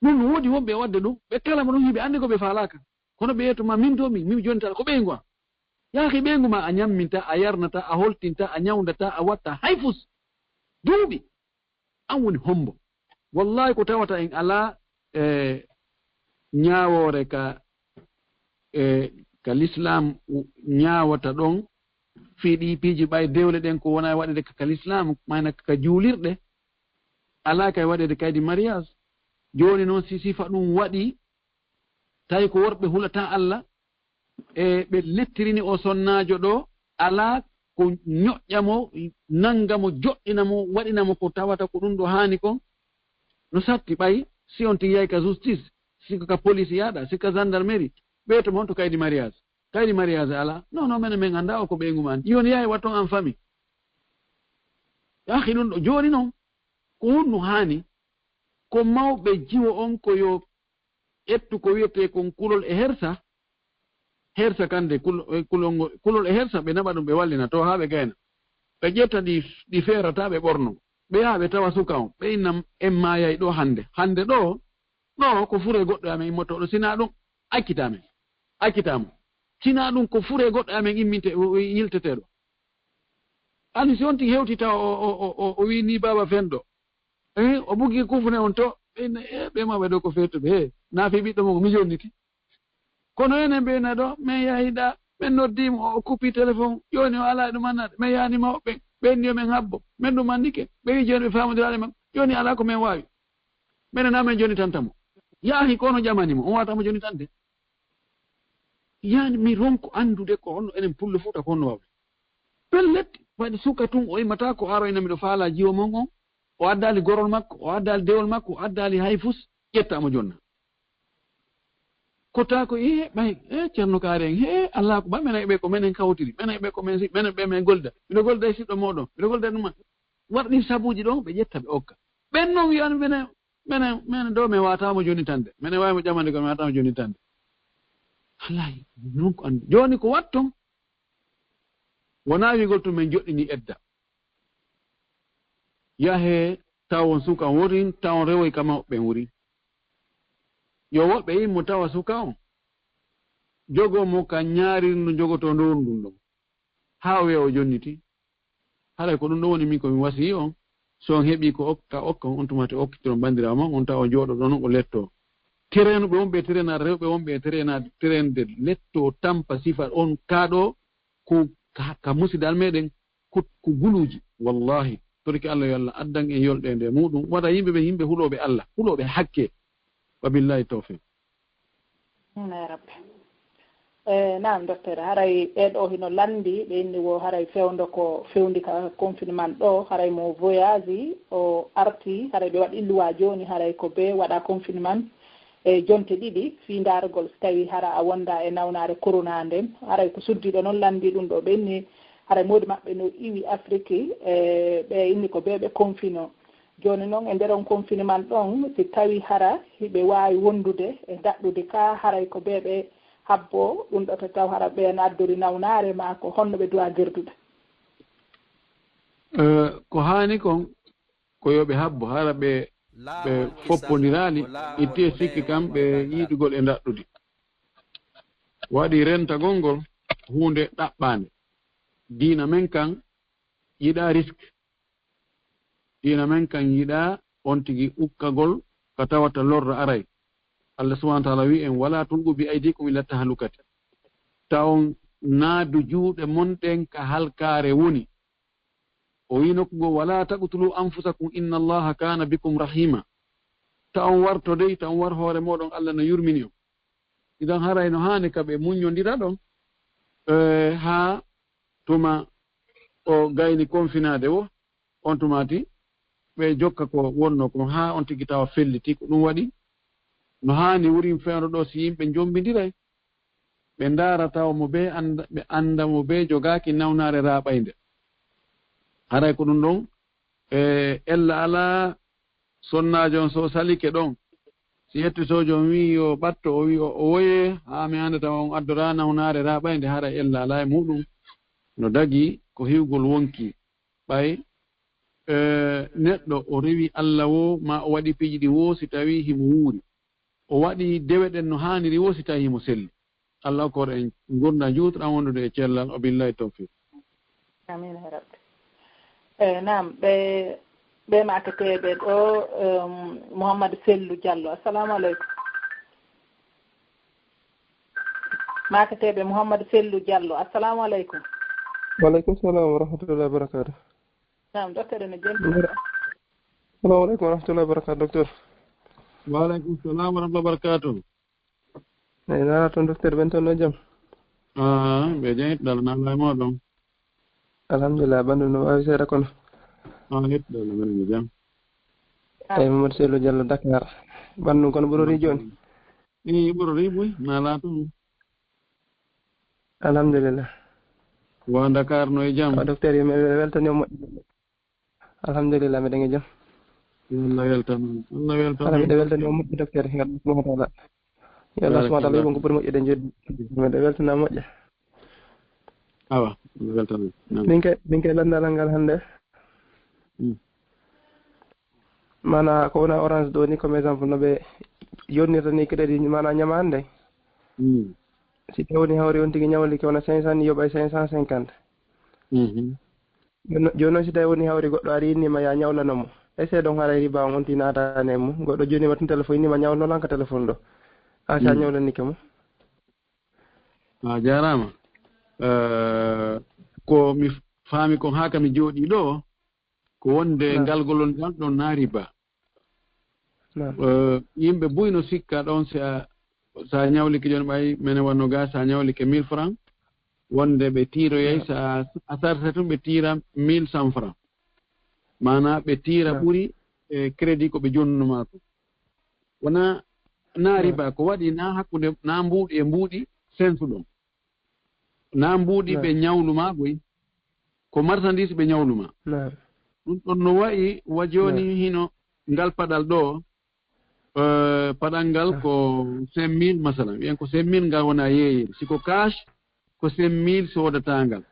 S2: ɗum no woodi wonɓe wadde ɗum ɓe kala mo ɗum hiɓe anndi ko ɓe faalaaka kono ɓe yettoma min do mi jonnitaali ko ɓeyngwa yaaki ɓeyngu ma a ñamminta a yarnata a holtinta a ñawdata a watta hay fus duuɓi an woni hombo wallahi ko tawata en alaa ñaawoore ka l'islam ñaawata ɗon fii ɗi piiji ɓay dewle ɗen ko wona waɗede ka l'islam mayna ka juulirɗe alaa kay waɗede kaydi mariage jooni noon si sifa ɗum waɗi tawi ko worɓe hulata Allah e ɓe lettirini o sonnaajo ɗo alaa ko ñoƴƴamo nanngamo joɗɗinamo waɗinamo ko tawata ko ɗum ɗo haani kon no satti ɓay si on tigi yahi ka justice siko ka police yaaɗa siko ka gendarmerie ɓeytoma on to kaydi mariage alaa non mene min annda o ko ɓeygu ma an yoni yahi watton en famille yahi ɗum ɗo jooni noon ko hunno haani ko mawɓe jiwo on ko yo ƴettu ko wiyete kon kulol e hersa kande kulol e hersa ɓe naɓa ɗum ɓe wallina to haa ɓe gayna ɓe ƴetta ɗi feerata ɓe ɓorno ɓe yaha ɓe tawa suka on ɓe inna en maayay ɗo hannde ɗo ko fure goɗɗo amen immotoɗo sina ɗum accitamo sina ɗum ko fure goɗɗo amen yilteteɗo ani si on tigi hewtita o wi ni baba fenɗo o bugi kufne on to ɓe maɓe ɗo ko fettuɓe naafi ɓiɗɗo mo ko mi jonniti kono enen ɓeyna ɗo min yahiɗa min noddimo o kuppi téléphone joni o ala ɗum annade min yahanima ɓe ɓenndi o min habbo min ɗum andike ɓe wi joni ɓe famodiraɗe makko joni ala ko min wawi minen na min jonitantamo yaahi kono ƴamanimo on watamo jonitande yani mi ronko andude ko honno enen pullo fuuta ko honno wawde pelletti waɗi suka tun o immata ko aro ina miɗo faala jiwo mon on o addali gorol makko o addali dewol makko o addali hay fus ƴettamo jonna kota ko ɓay ceerno kaari en allah ko ba minen ɓe ko minen kawtiri minen ɓe ko minen ɓe min golda miɗo golda e siɗɗo moɗon miɗo golda ɗuma waɗɗi sabuji ɗon ɓe ƴetta ɓe okka ɓen noon wiyani minen ɗo min watamo jonitande minen wawimo ƴamande ko min watamo jonitande wallahi non ko andi joni ko watton wona wigol to min joɗɗini edda yahe tawon suka on worin tawon rewoy kama ɓen wori yo woɓɓe yimmo tawa suka on jogomo ka ñaarirno jogoto ndondum ɗon haa wiya o jonniti haɗa ko ɗum ɗo woni min komi wasi on so on heɓi ko okka on tumati okkitiron bandirawo ma on tawa o jooɗo ɗon o letto terenuɓe wonɓe terenade rewɓe wonɓe terende letto tampa sifa on kaaɗo ko ka musidal meɗen ko guluji wallahi torki Allah yo Allah addan e yolɗe nde muɗum waɗa yimɓe huɗoɓe Allah huɗoɓe hakke wabillahi tawfiq
S3: ya rabbi naam docteur haray ɓeɗo hino landi ɓe inni wo haray fewndo ko fewndi ka confinement ɗo haray mo voyage o arti haray ɓe waɗi loi joni haray ko be waɗa confinement e jonte ɗiɗi fi darugol so tawi hara a wonda e nawnare corona nden haray ko suddiɗo noon landi ɗum ɗo ɓe inni haray modi maɓɓe no iwi afrique ɓe inni ko be ɓe confine joni noon e nder on confinement ɗon si tawi hara hiɓe wawi wondude e daɗɗude ka haray ko be ɓe habbo ɗum ɗo to taw hara ɓe naddori nawnaare ma ko honno ɓe duwa gerdude
S2: ko haani kon ko yoɓe habbo hara ɓe foppondiraali itti e sikki kam ɓe yiidugol e ndaɗɗudi waɗi rentagol ngol hunde ɗaɓɓaande diina men kan yiɗa risque diina men kan yiɗa on tigi ukkagol ko tawata lorra aray Allah subhanahu wa ta'ala wi en wala tulqu bi aydikum ila tahlukati taw naadu juuɗe monɗen ka halkaare woni o wi nokkugo wala taqtulu anfusakum inna allaha kana bikum rahima ta on warto dey ta on war hoore moɗon Allah no yurmini on idan haray no haani ka ɓe muññondira ɗon haa tuma o gayni confinade o on tumati ɓe jokka ko wonno ko haa on tigi tawa felliti ko ɗum waɗi no haani wurin feewno ɗo si yimɓe jombindiray ɓe ndaara tawa mo ɓe annda mo ɓe jogaaki nawnaare raaɓaynde haray ko ɗum ɗon ella alaa sonnaajo on so salike ɗon si yettotoojo on wii yo ɓatto o wi o woye haa mi annda tawa on addoraa nawnaare raaɓaynde haray ella alaa e muɗum no dagi ko hiwgol wonki ɓay neɗɗo o rewi Allah wo ma o waɗi piiji ɗi wo si tawii himo wuuri o waɗi dewe ɗen no haaniri wo si tawii himo selli Allah okor en gurda juutuɗan wondude e cellal o billahi tawfiq
S3: amin ya rabbi nam ɓe makateɓe ɗo Mouhammad Sellu Diallo assalamu aleykum makateɓe Mouhammad Sellu Diallo assalamu aleykum
S11: waleykum salam wa rahmatullahi wa barakatuh
S3: nam docteur ene jelti
S11: assalamu aleykum wa rahmatullahi wa barakatuh docteur
S2: waaleykum salam wa rahmatullahi wa barakatuh
S11: eyi nara toon docteur ɓen toon no jaam
S2: ɓe jeyitɗal nalla e moɗon
S11: alhamdulillah ɓanndu no wawi seeɗa kono
S2: yetɗal mbeɗe jaam
S11: eyi Mamadou Sello Diallo Dakar ɓanndu kono ɓurori jooni
S2: i ɓurori ɓuy nala toon
S11: alhamdulillah
S2: wa Dakar no e jaam
S11: docteur yo miɗe weltani o moƴƴi alhamdulillah miɗen e jaam
S2: Allah weltan Allah weltan
S11: ala miɗe weltani o moƴƴi docteur gaɗa sumataala yo Allah subahana taala yibon ko ɓuri moƴƴude joddi miɗe weltana moƴƴa
S2: awa weltan
S11: min ke landalal ngal hannde mana ko wona orange ɗo ni comme exemple no ɓe yonnirta ni crédit mana ñamande si tawni hawri on tigi ñawli ke wona 500 ni yoɓay 550 joni noon si tawi woni hawri goɗɗo ari innima ya ñawlanomo essaye ɗon haara riba on ti natane mum goɗɗo jonima tun téléphone innima ñawlolanka téléphone ɗo ha sa ñawlanike mo
S2: a jarama ko mi faami kon haa kami jooɗi ɗo ko wonde ngalgolol ngal ɗon naa riba yimɓe buyno sikka ɗon sa ñawlike joni ɓay mene wanno ga sa ñawlike 1000 francs wonde ɓe tiiroyay sa a sarta tun ɓe tiira 1100 francs mana ɓe tiira ɓuri crédit ko ɓe jonnuma ko wona na riba ko waɗi na hakkude na mbuuɗi e mbuuɗi sensuɗon na mbuuɗi ɓe ñawluma boy ko marchandise ɓe ñawluma ɗum ɗon no wayi wa joni hino ngal paɗal ɗo paɗal ngal ko 5000 masalan wiyen ko 5000 ngal wona yeeyede siko cash ko 5000 sodatangal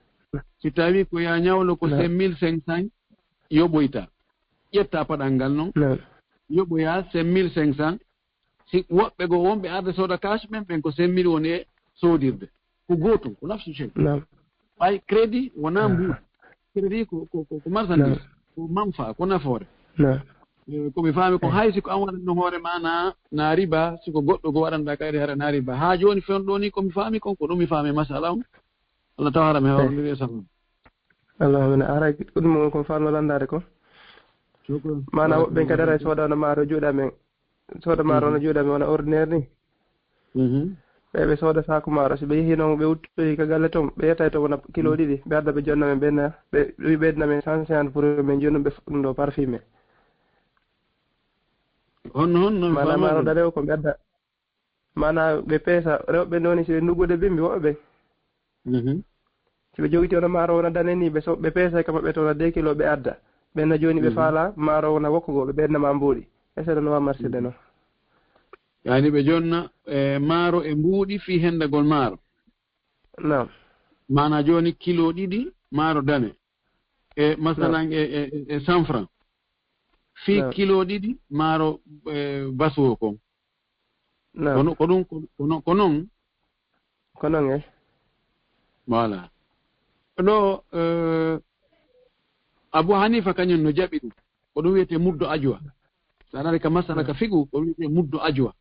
S2: si tawi ko ya ñawlo ko 5500 yoɓoyta ƴetta paɗal ngal noon yoɓoya 5500 si woɓɓe go wonɓe arde soda cash ɓen ɓen ko 5000 woni e sodirde ko gotum ko nafsu chek ɓay crédit wona mbuuɗ crédit ko marchandise ko manfa ko nafoore komi faami ko hay siko an waɗanno hoore ma na riba siko goɗɗo go waɗanɗa kayri hara na riba ha joni fen ɗo ni komi faami kon ko ɗum mi faami masala on Allah taw hara mi hawrondiri e salam
S11: allahumma ara ɗum ko fanno landade ko mana woɓɓe kadi ara sodano maaro juuɗa men soda maaro no juuɗa men wona ordinaire ni ɓe sooda saku maaro so ɓe yeehi noon ɓe wuttoyi ka galle toon ɓe yettay to wona kilo ɗiɗi ɓe adda ɓe jonna men ɓenna ɓe wi ɓeydana men 150 pour min jonnum ɓe ɗum ɗo parfumé
S2: honno
S11: mana maaro da rew ko ɓe adda mana ɓe peesa rewɓe noni si ɓe ndugude bimbi woɓɓe si ɓe jogiti wona maaro wona dane ni ɓe peesa ka maɓɓe to wona 2 kilo ɓe adda ɓenna joni ɓe faala maaro wona wokkugo ɓe ɓeydnama mbuuɗi essaye ɗo no wa marché de noon
S2: yani ɓe jonna maaro e mbuuɗi fii henndagol maaro
S11: nam
S2: mana jooni kilo ɗiɗi maaro dane e masalan e 100 franc fii kilo ɗiɗi maaro basuwo kon ko ɗum ko noon
S11: e
S2: voilà ɗo Abou Hanifa kañum no jaɓi ɗum ko ɗum wiyete muddo ajwa so aɗa ka masala ka figu ko wiyete muddo ajwa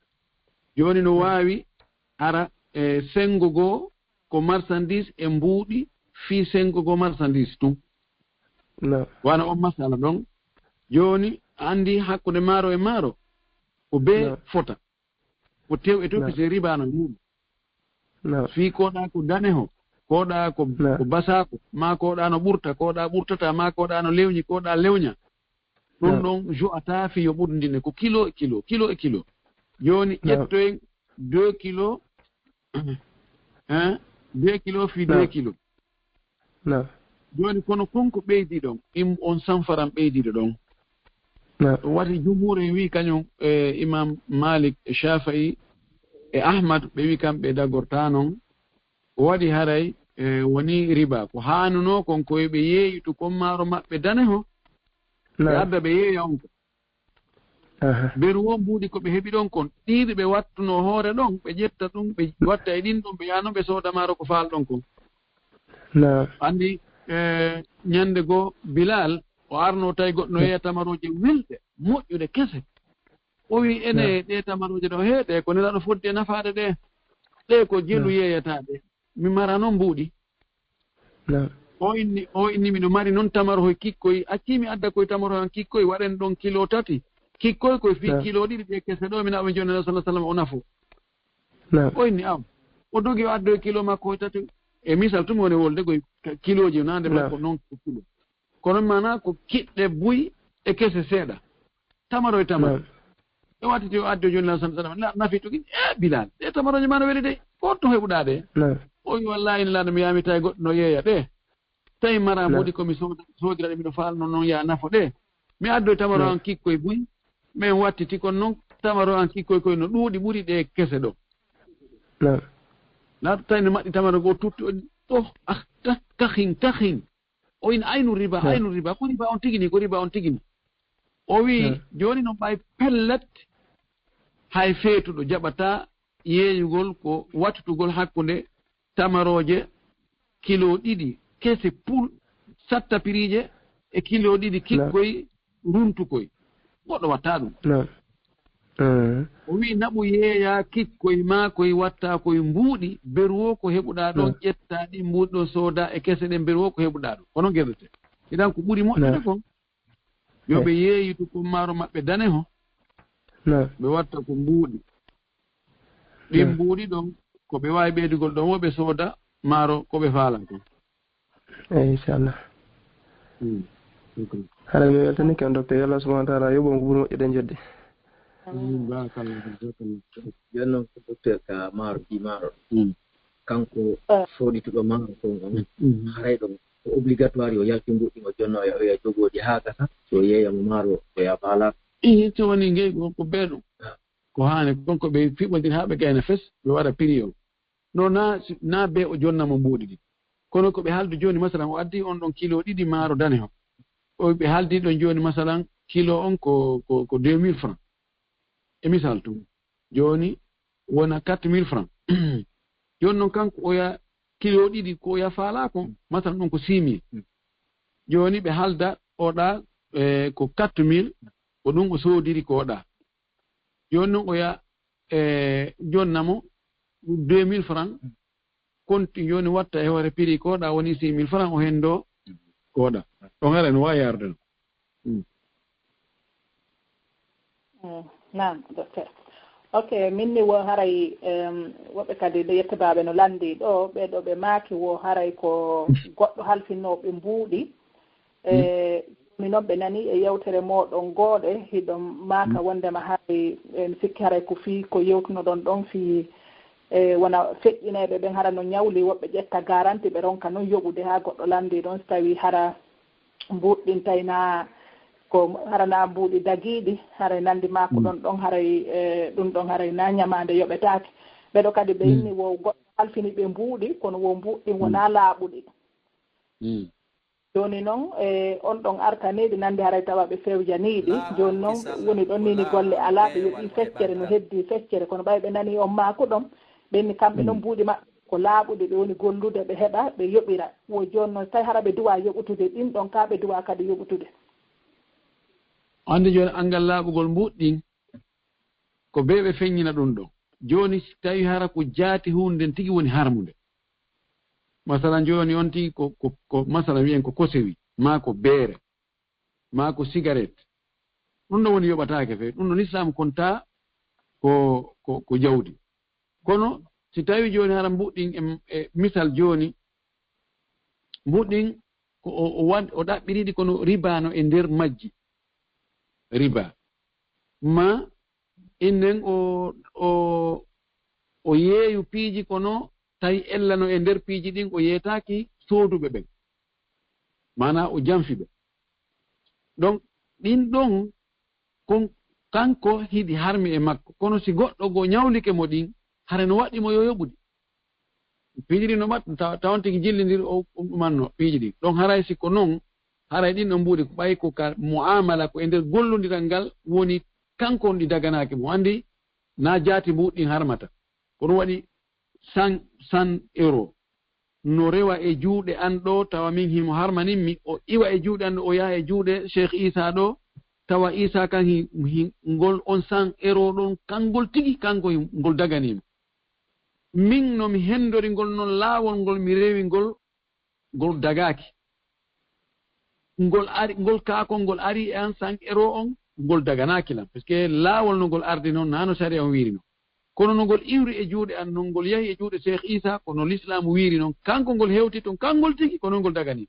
S2: joni no waawi ara sengo goo ko marchandise e mbuuɗi fii sengo goo marchandise tum wana on masala ɗon joni andi hakkude maaro e maaro ko bee fota ko tew e topi se ribano e muɗum fii koɗa ko dane ho koɗa ko basako ma koɗa no ɓurta koɗa ɓurtata ma koɗa no lewñi koɗa lewña ɗum ɗon jo'ata fi yo ɓurdine ko kilo e kilo joni ƴettoyen 2 kilo 2 kilo fi 2 kilo joni kono konko ɓeydi ɗon on sanfaran ɓeydiɗo ɗon wati jumhur en wi kañum imam Malik e Shafi'i e Ahmad ɓe wi kamɓe dagorta noon waɗi haray woni riba ko hanuno kon koye ɓe yeeyitu kon maaro maɓɓe dane ho ɓe adda ɓe yeeya on ko beru won mbuuɗi ko ɓe heɓi ɗon kon ɗiɗi ɓe wattuno hoore ɗon ɓe ƴetta ɗum ɓe watta e ɗin ɗon ɓe yano ɓe sooda maaro ko faal ɗon kon andi ñande goo Bilal o arno tawi goɗɗo yeeya tamaroje welɗe moƴƴuɗe kese o wi ene ɗe tamaroje ɗo heeɗe ko nelaɗo fodde e nafaade ɗe ko jelu yeeyata ɗe mi mara noon mbuuɗi o inni miɗo mari noon tamaro hoye kikkoy accimi adda koye tamaro han kikkoy waɗen ɗon kilo 3 kikkoy koye fi kilo 2 ɗe kese ɗo mi naɓe joni sallah sallam o nafo o inni aw o dogi o addoye kilo makko hoye 3 e misal tumi woni wolde koye kiloji nande makko noon ko kilo kono mana ko kiɗɗe buy e kese seeɗa tamaro e tamaro e wattiti o addo joni sallah sallam nafi togi Bilal ɗe tamaroje ma no weli de ko to heɓuɗa ɗe o wi wallahi ine laano mi yamita e goɗɗo no yeeya ɗe tawi mara moɗi komi soodira ɗe miɗo faalno noon ya nafo ɗe mi addoye tamaro an kikkoye buy min wattiti kono noon tamaro an kikkoye koye no ɗuuɗi ɓuri ɗe kese ɗo laato tawi no maɗɗi tamaro goo tutti o tahin o ina aynu riba ko riba on tigini o wi joni noon ɓay pellet hay feetuɗo jaɓata yeeyugol ko wattutugol hakkunde tamaroje kilo 2 kese pul satta pirije e kilo 2 kikkoy runtukoy goɗɗo watta ɗum o wi naɓu yeeya kikkoy ma koye watta koye mbuuɗi beruwo ko heɓuɗa ɗon ƴetta ɗi mbuuɗi ɗo sooda e kese ɗen beruwo ko heɓuɗa ɗo kono gueɗete iɗan ko ɓuri moƴƴude kon yoɓe yeeyitu ko maaro maɓɓe dane ho ɓe watta ko mbuuɗi ɗin mbuuɗi ɗon ko ɓe wawi ɓeydugol ɗon wo ɓe sooda maaro ko ɓe faalan kon
S11: inchallah haɗa mi weltanike on docteur yo Allah subahana wa taala yoɓon ko ɓuuri moƴƴude jedde
S10: joni noon ko docteur ka maaro kanko soɗituɗo maaro kon on haray ɗon ko obligatoire yo yalti mbuɗɗi mo jonno o ya jogoɗi haa gasa so yeeyamo maaro o ya faala
S2: so woni ngey ko beeɗum ko haani konko ɓe fiɓodiri haa ɓe gayna fes ɓe waɗa prix o no na be o jonnamo mbuuɗi ɗi kono ko ɓe haaldu jooni masalan o addi on ɗon kilo 2 maaro dane o ɓe haaldi ɗon jooni masalan kilo on ko 2000 francs e misal tum jooni wona 4000 francs jooni noon kanko oya kilo 2 ko oya faala ko masalan ɗon ko 6000 jooni ɓe haalda oɗa ko 4000 ko ɗum o soodiri ko oɗa jooni noon oya jonnamo 2000 francs konti joni watta e hoore prix koɗa woni 6000 francs o hen ɗo koɗa ɗon ara no wawi yarde no
S3: nam docteur ok min ni wo haray woɓɓe kadi ɗo yettobaɓe no landi ɗo ɓeɗo ɓe maaki wo haray ko goɗɗo halfinnoɓe mbuuɗi mi noon ɓe nani e yewtere moɗon gooɗe hiɗon maaka wondema haray mi sikki haray ko fii ko yewtunoɗon ɗon fii wona feƴƴineɓe ɓen hara no ñawli woɓɓe ƴetta garanti ɓe ronka noon yoɓude ha goɗɗo landi ɗon so tawi hara mbuɗɗin tayna ko harana mbuuɗi dagiiɗi haray nandi maako ɗon haray ɗum ɗon haray na ñamaande yoɓetaake ɓeɗo kadi ɓe inni wo goɗɗo halfini ɓe mbuuɗi kono wo mbuuɗɗi wonaa laaɓuɗi jooni noon on ɗon artaniiɗi nandi haray tawa ɓe fewjaniiɗi jooni noon woni ɗon nini golle alaa ɓe yoɓii feccere no heddii feccere kono ɓay ɓe nanii on maako ɗon ɓe inni kamɓe noon mbuuɗi maɓɓe ko laaɓuɗi ɓe woni gollude ɓe heɓa ɓe yoɓira wo jooni noon tawi hara ɓe duwa yoɓutude ɗin ɗon kaa ɓe duwa kadi yoɓutude
S2: ande jooni angal laaɓugol mbuɗɗin ko ɓe ɓe feññina ɗum ɗon jooni si tawi hara ko jaati hunde nden tigi woni harmude masalan jooni on tigi ko masalan wiyen ko kosewi maa ko beere maa ko cigarette ɗum ɗo woni yoɓataake fe ɗum ɗon islam konta ko jawdi kono si tawi jooni hara mbuɗɗin e misal jooni mbuɗɗin ko o ɗaɓɓiriɗi kono ribano e nder majji riba ma innen o yeeyu piiji kono tawi ellano e nder piiji ɗin o yeetaaki sooduɓe ɓen mana o janfi ɓe donc ɗin ɗon kanko hiɗi harmi e makko kono si goɗɗo go ñawlike mo ɗin hare no waɗimo yo yoɓuɗi piiji ɗin no ɓat tawan tigi jillidir o ɗumanno piiji ɗin donc haray sikko noon haray ɗin ɗon mbuuɗi ko ɓay ko ka muamala ko e nder gollodiral ngal woni kanko on ɗi daganaake mo anndi na jaati mbuɗɗin harmata ko ɗum waɗi 100 euro no rewa e juuɗe an ɗo tawa min himo harmaninmi o iwa e juuɗe an ɗo o yaha e juuɗe cheikh isa ɗo tawa isa kan ngol on 100 euro ɗon kangol tigi kanko ngol daganima min nomi hendori ngol noon laawol ngol mi rewi ngol dagaaki ngol kaakol ngol ari e an 100 euro on ngol daganaaki lam par ce que laawol no ngol ardi noon nano sari on wiiri noon kono no ngol iwri e juuɗe an noon ngol yahi e juuɗe cheikh isa kono l'islam wiiri noon kanko ngol hewti toon kangol tigi kono ngol dagani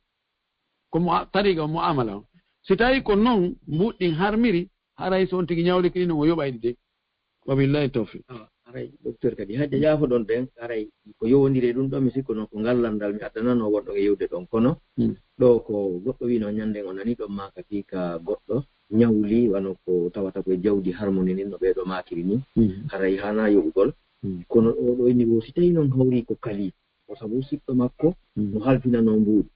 S2: komo tariga o muamala on si tawi ko noon mbuɗɗin harmiri haray so on tigi ñawliki ɗi noon o yoɓayɗi de wabillahi tawfiq
S10: haray docteur kadi hadde jaafo ɗon ɓen haray ko yowondiri ɗum ɗon mi sikko noon ko ngallandal mi addanano wonɗo e yewde ɗon kono ɗo ko goɗɗo wi noon ñanden o nani ɗon ma kadi ka goɗɗo ñawli wano ko tawata koye jawdi harmoni nin no ɓeeɗo makiri ni haray hana yoɓugol kono oɗo e niveau si tawi noon hawri ko kali o sabu siɗɗo makko no halfinano mbuuɗi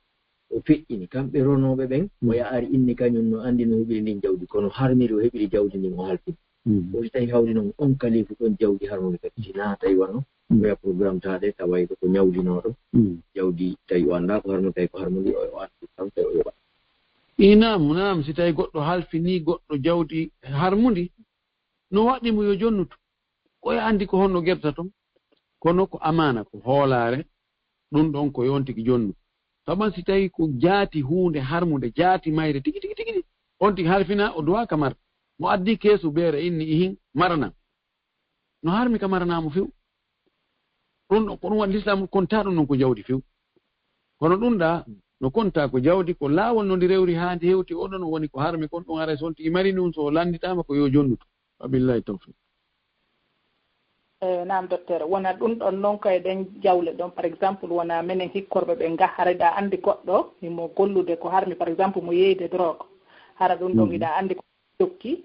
S10: o feƴƴini kamɓe ronoɓe ɓen o yaari inni kañum no andi no heɓiri ndin jawdi kono harmiri o heɓiri jawdi ndin o halfini o si tawi hawri noon on kalifu ɗon jawdi harmoni kadi si naatayi wano oya programme tade tawayɗo ko ñawlinoɗo jawdi tawi o annda ko harmoni tawi ko harmoni o arti tan tawi o yoɓa
S2: nam si tawi goɗɗo halfini goɗɗo jawdi harmundi no waɗimo yo jonnuto koye andi ko honno gerta ton kono ko amana ko hoolare ɗum ɗon ko yontiki jonnuto saban si tawi ko jaati hunde harmude jaati mayre tigi tigi on tigi halfina o duwa ka marta mo addi keesu beere inni ihin marana no harmi ka maranamo few ɗum ɗon ko ɗum waɗi l'islam konta ɗum noon ko jawdi few kono ɗum ɗa no konta ko jawdi ko laawol no ndi rewri haa ndi hewti oɗon woni ko harmi kon ɗum ara son tigi mari ɗum so landitama ko yo jonnuto wabillahi tawfiq
S3: nam docteur wona ɗum ɗon noon koye ɗen jawle ɗon par exemple wona minen hikkorɓe ɓe nga hara ɗa andi goɗɗo imo gollude ko harmi par exemple mo yeyde drogue hara ɗum ɗon iɗa andi ko jokki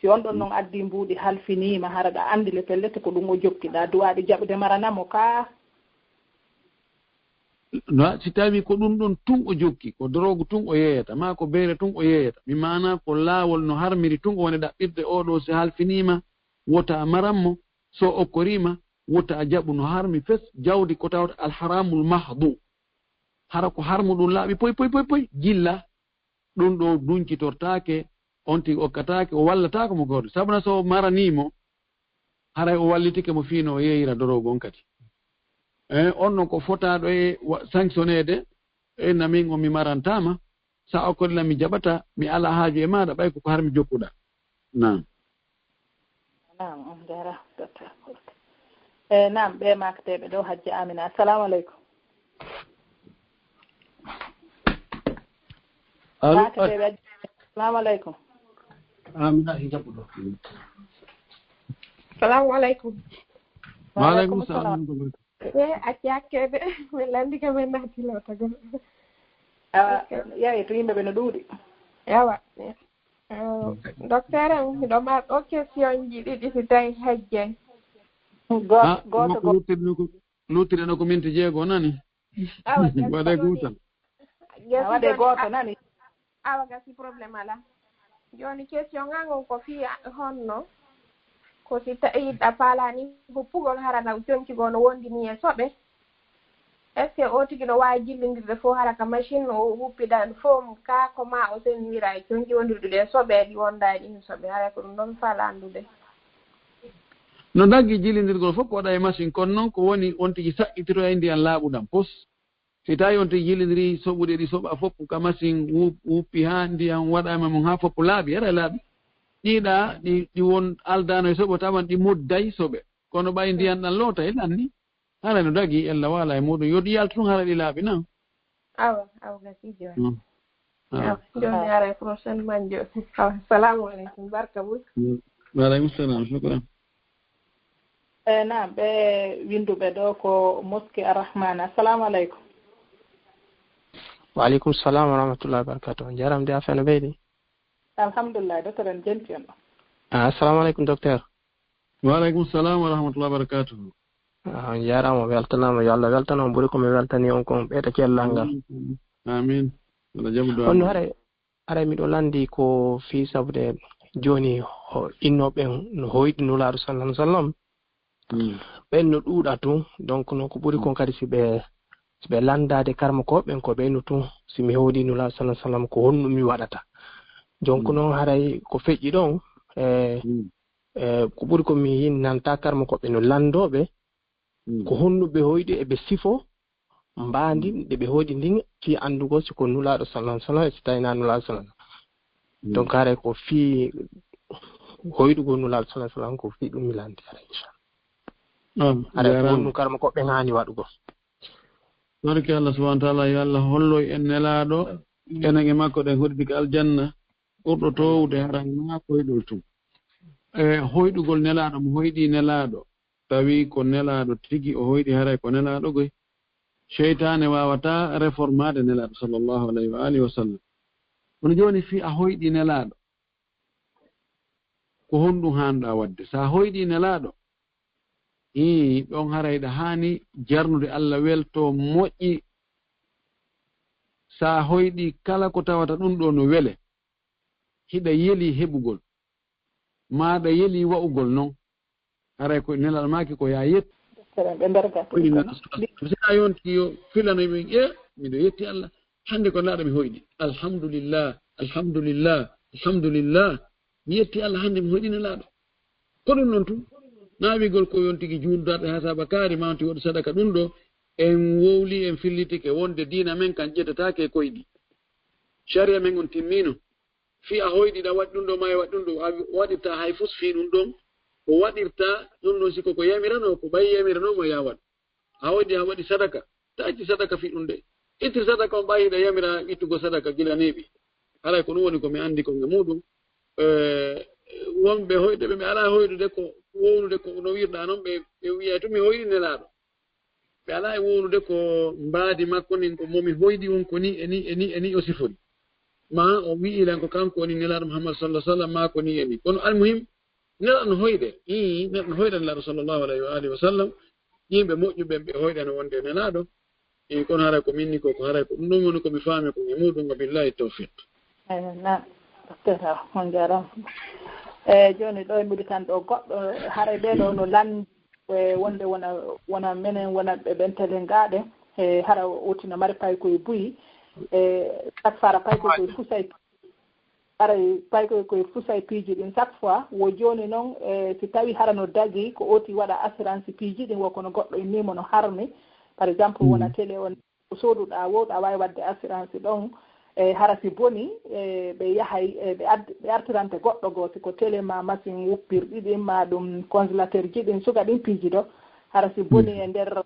S3: si on ɗon noon addi mbuuɗi halfinima hara ɗa andi le pellete ko ɗum o jokki ɗa duwaɗi jaɓude maranamo ka
S2: no si tawi ko ɗum ɗon tun o jokki ko drogue tun o yeyata ma ko beere tun o yeyata mi mana ko laawol no harmiri tun o woni ɗaɓɓirde oɗo si halfinima wota maranmo so okkorima wota a jaɓu no harmi fes jawdi ko tawata alharamul mahdu hara ko harmu ɗum laaɓi poy jilla ɗum ɗo dunkitortake on tigi okkatake o wallatako mo gordo sabuna so maranimo haray o wallitike mo fiino o yeyira dorogo on kadi on non ko fotaɗo e sanctionnede namin o mi marantama sa okkorila mi jaɓata mi ala haaju e maɗa ɓay koko har mi jokkuɗa nam
S3: on jara nam ɓe makteɓe ɗo hajji amina assalamu aleykum makteɓe assalamu aleykum
S9: amina e jaɓɓuɗo
S12: salamu aleykum
S2: waaleykum salam
S12: acci hakkede mi landi kam en naatilo tago
S3: yeyi to yimɓe ɓe no ɗuuɗi
S12: yawa docteur am miɗo marɗo question ji ɗiɗi si tawi hejjen
S2: goto lutireno ko minti jeego nani waɗe guutal
S3: waɗe goto nani
S12: awa gasi probléme ala joni question ngangon ko fi honno ko si tawi yiɗɗa paalani huppugol harata joncigol no wondini e soɓe est ce que o tigi no wawi jillidirde fof hara ka machine o huppidan fof ka ko ma o senwira e jonki wondirdude e soɓe ɗi wonda e ɗin soɓe hara ko ɗum ɗon falandude
S2: no daggi jillidirgol fof ko waɗa e machine kono noon ko woni on tigi saƴƴitiro e ndiyan laaɓuɗam pos si tawi on tigi jillidiri soɓuɗe ɗi soɓa fof ka machine wuppi ha ndiyan waɗama mum ha fof laaɓi ara laaɓi ɗiɗa ɗi won aldano e soɓo tawan ɗi mudday soɓe kono ɓay ndiyan ɗan loota e ɗan ni hara no dagi ella wala e muɗum yoɗi yalta tun hara ɗi laaɓi nan
S12: awa gasi joni joni ara e prochaine man joni assalamu aleykum barka bul
S2: waaleykum salam shukran
S3: naam ɓe winduɓe ɗo ko mosquée arrahmane assalamu aleykum
S11: waaleykum salam wa rahmatullahi wa barakatuh jaramde a feno ɓeydi
S3: alhamdulillah docteur en jenti on ɗo
S11: assalamu aleykum docteur
S2: waaleykum salam wa rahmatullahi wa barakatuh
S11: jarama weltanama yo Allah weltanama ɓuuri komi weltani on kon ɓeyta cellal ngal
S2: amin aɗa jaɓudo
S11: honno haray miɗo landi ko fi sabude joni innoɓe no hoyɗi nulaɗo sallah sallam ɓen no ɗuuɗa tun donc noon ko ɓuuri kon kadi si ɓe landade karma ko ɓen ko ɓeyno tun si mi hewdi nulaɗo sallah sallam ko honno mi waɗata donc noon haray ko feƴƴi ɗon ko ɓuuri ko mi yinnanta karma ko ɓe no landoɓe ko honnuɓe hoyɗi eɓe sifo mbandi nde ɓe hoyɗi ndin fi andugo siko nulaɗo sallah sallam e si tawina nulaɗo sallam donc haray ko fi hoyɗugo nulaɗo sallah sallam ko fi ɗum mi landi hara inchallah haray ko honnu karma ko ɓe hani waɗugo
S2: barke Allah subhanahu wa ta'ala yo Allah holloy en nelaɗo enen e makko ɗen hoɗɗi ko aljanna ɓurɗo towde haran koyɗol tum e hoyɗugol nelaɗo mo hoyɗi nelaɗo tawi ko nelaɗo tigi o hoyɗi haray ko nelaɗo goy cheytane wawata réformade nelaɗo sallllahu alayhi wa alihi wa sallam kono joni fi a hoyɗi nelaɗo ko honɗum hanɗa wadde sa hoyɗi nelaɗo ɗon harayɗa hani jarnude Allah welto moƴƴi sa hoyɗi kala ko tawata ɗum ɗo no wele hiɗa yeli heɓugol maɗa yeli wa'ugol noon haray ko nelal maki ko ya yet sina yonti yo filano ɓe miɗo yetti Allah hande ko laɗa mi hoyɗi alhamdulillah alhamdulillah alhamdulillah mi yetti Allah hande mi hoyɗi nelaɗo ko ɗum noon tun nawigol ko yontigi juuldaɓe ha saba kaari mawti waɗu sadaka ɗum ɗo en wowli en fillitike wonde diina men kan ƴettatake e koyɗi sharia men on timmino fi a hoyɗiɗa waɗi ɗum ɗo ma e waɗi ɗum ɗo waɗirta hay fus fi ɗum ɗon o waɗirta ɗum ɗon siko ko yamirano ko ɓayi yamiranomo ya waɗ a hoyɗi ha waɗi sadaka ta itti sadaka fi ɗum de itti sadaka on ɓayiɗa yamira ittugo sadaka gila neeɓi haray ko ɗum woni komi andi konge muɗum wonɓe hoyɗeɓe ɓe ala hoyɗude ko wownude ko no wirɗa noon ɓe wiya to mi hoyɗi nelaɗo ɓe ala e wownude ko mbaadi makko nin ko momi hoyɗi on ko ni eni o sifori ma o wi'ilan ko kanko woni nelaɗo Mouhammad sallah sallam ma ko ni eni kono almuhim nelaɗo no hoyɗe neɗɗo no hoyɗa nelaɗo sallllahu alayhi wa alihi wa sallam yimɓe moƴƴuɓen ɓe hoyɗano wonde nelaɗo kono haray ko minni ko haray ko ɗum ɗum woni komi faami ko e muɗum wa billahi tawfiq
S3: na docteur on jarama joni ɗo mbiɗi tan ɗo goɗɗo haray ɓeɗo no landi wonde wona menen wonatɓe ɓentele ngaɗe e hara utina mari pay koye buyi chaque fara pay koye fusay aray pay koye fusay piiji ɗin chaque fois wo joni noon si tawi hara no dagi ko oti waɗa assurance piiji ɗin wokono goɗɗo innimo no harmi par exemple wona télé on soduɗa wowɗa wawi wadde assurance ɗon hara si boni ɓe yahay ɓe artirante goɗɗo goo siko télé ma machine wuppirɗi ɗin ma ɗum congélateur ji ɗin suga ɗin piiji ɗo hara si boni e nder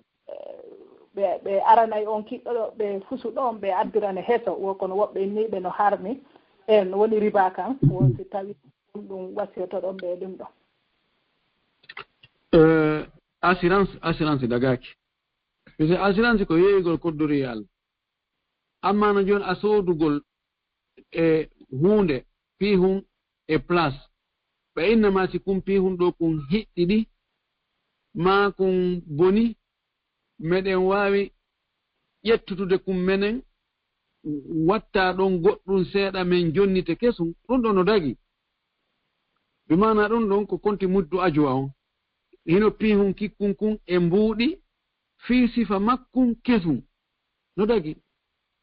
S3: ɓe aranayi on kiɗɗo ɗo ɓe fusu ɗon ɓe addirane heeso wokono woɓɓe niɓe no harmi en woni riba kan won si tawi ɗum wasiyoto ɗon ɓe ɗum ɗo
S2: assurance dagaki parce que assurance ko yeeygol koddori Allah amma no joni a soodugol e hunde fi hun e place ɓe innama si kumpi hun ɗo kun hiɗɗiɗi ma kun boni meɗen wawi ƴettutude kum menen watta ɗon goɗɗum seeɗa men jonnite kesum ɗum ɗo no dagi ɓe mana ɗum ɗon ko konti muddu ajowa on hino pihun kikkun kun e mbuuɗi fii sifa makkun kesum no dagi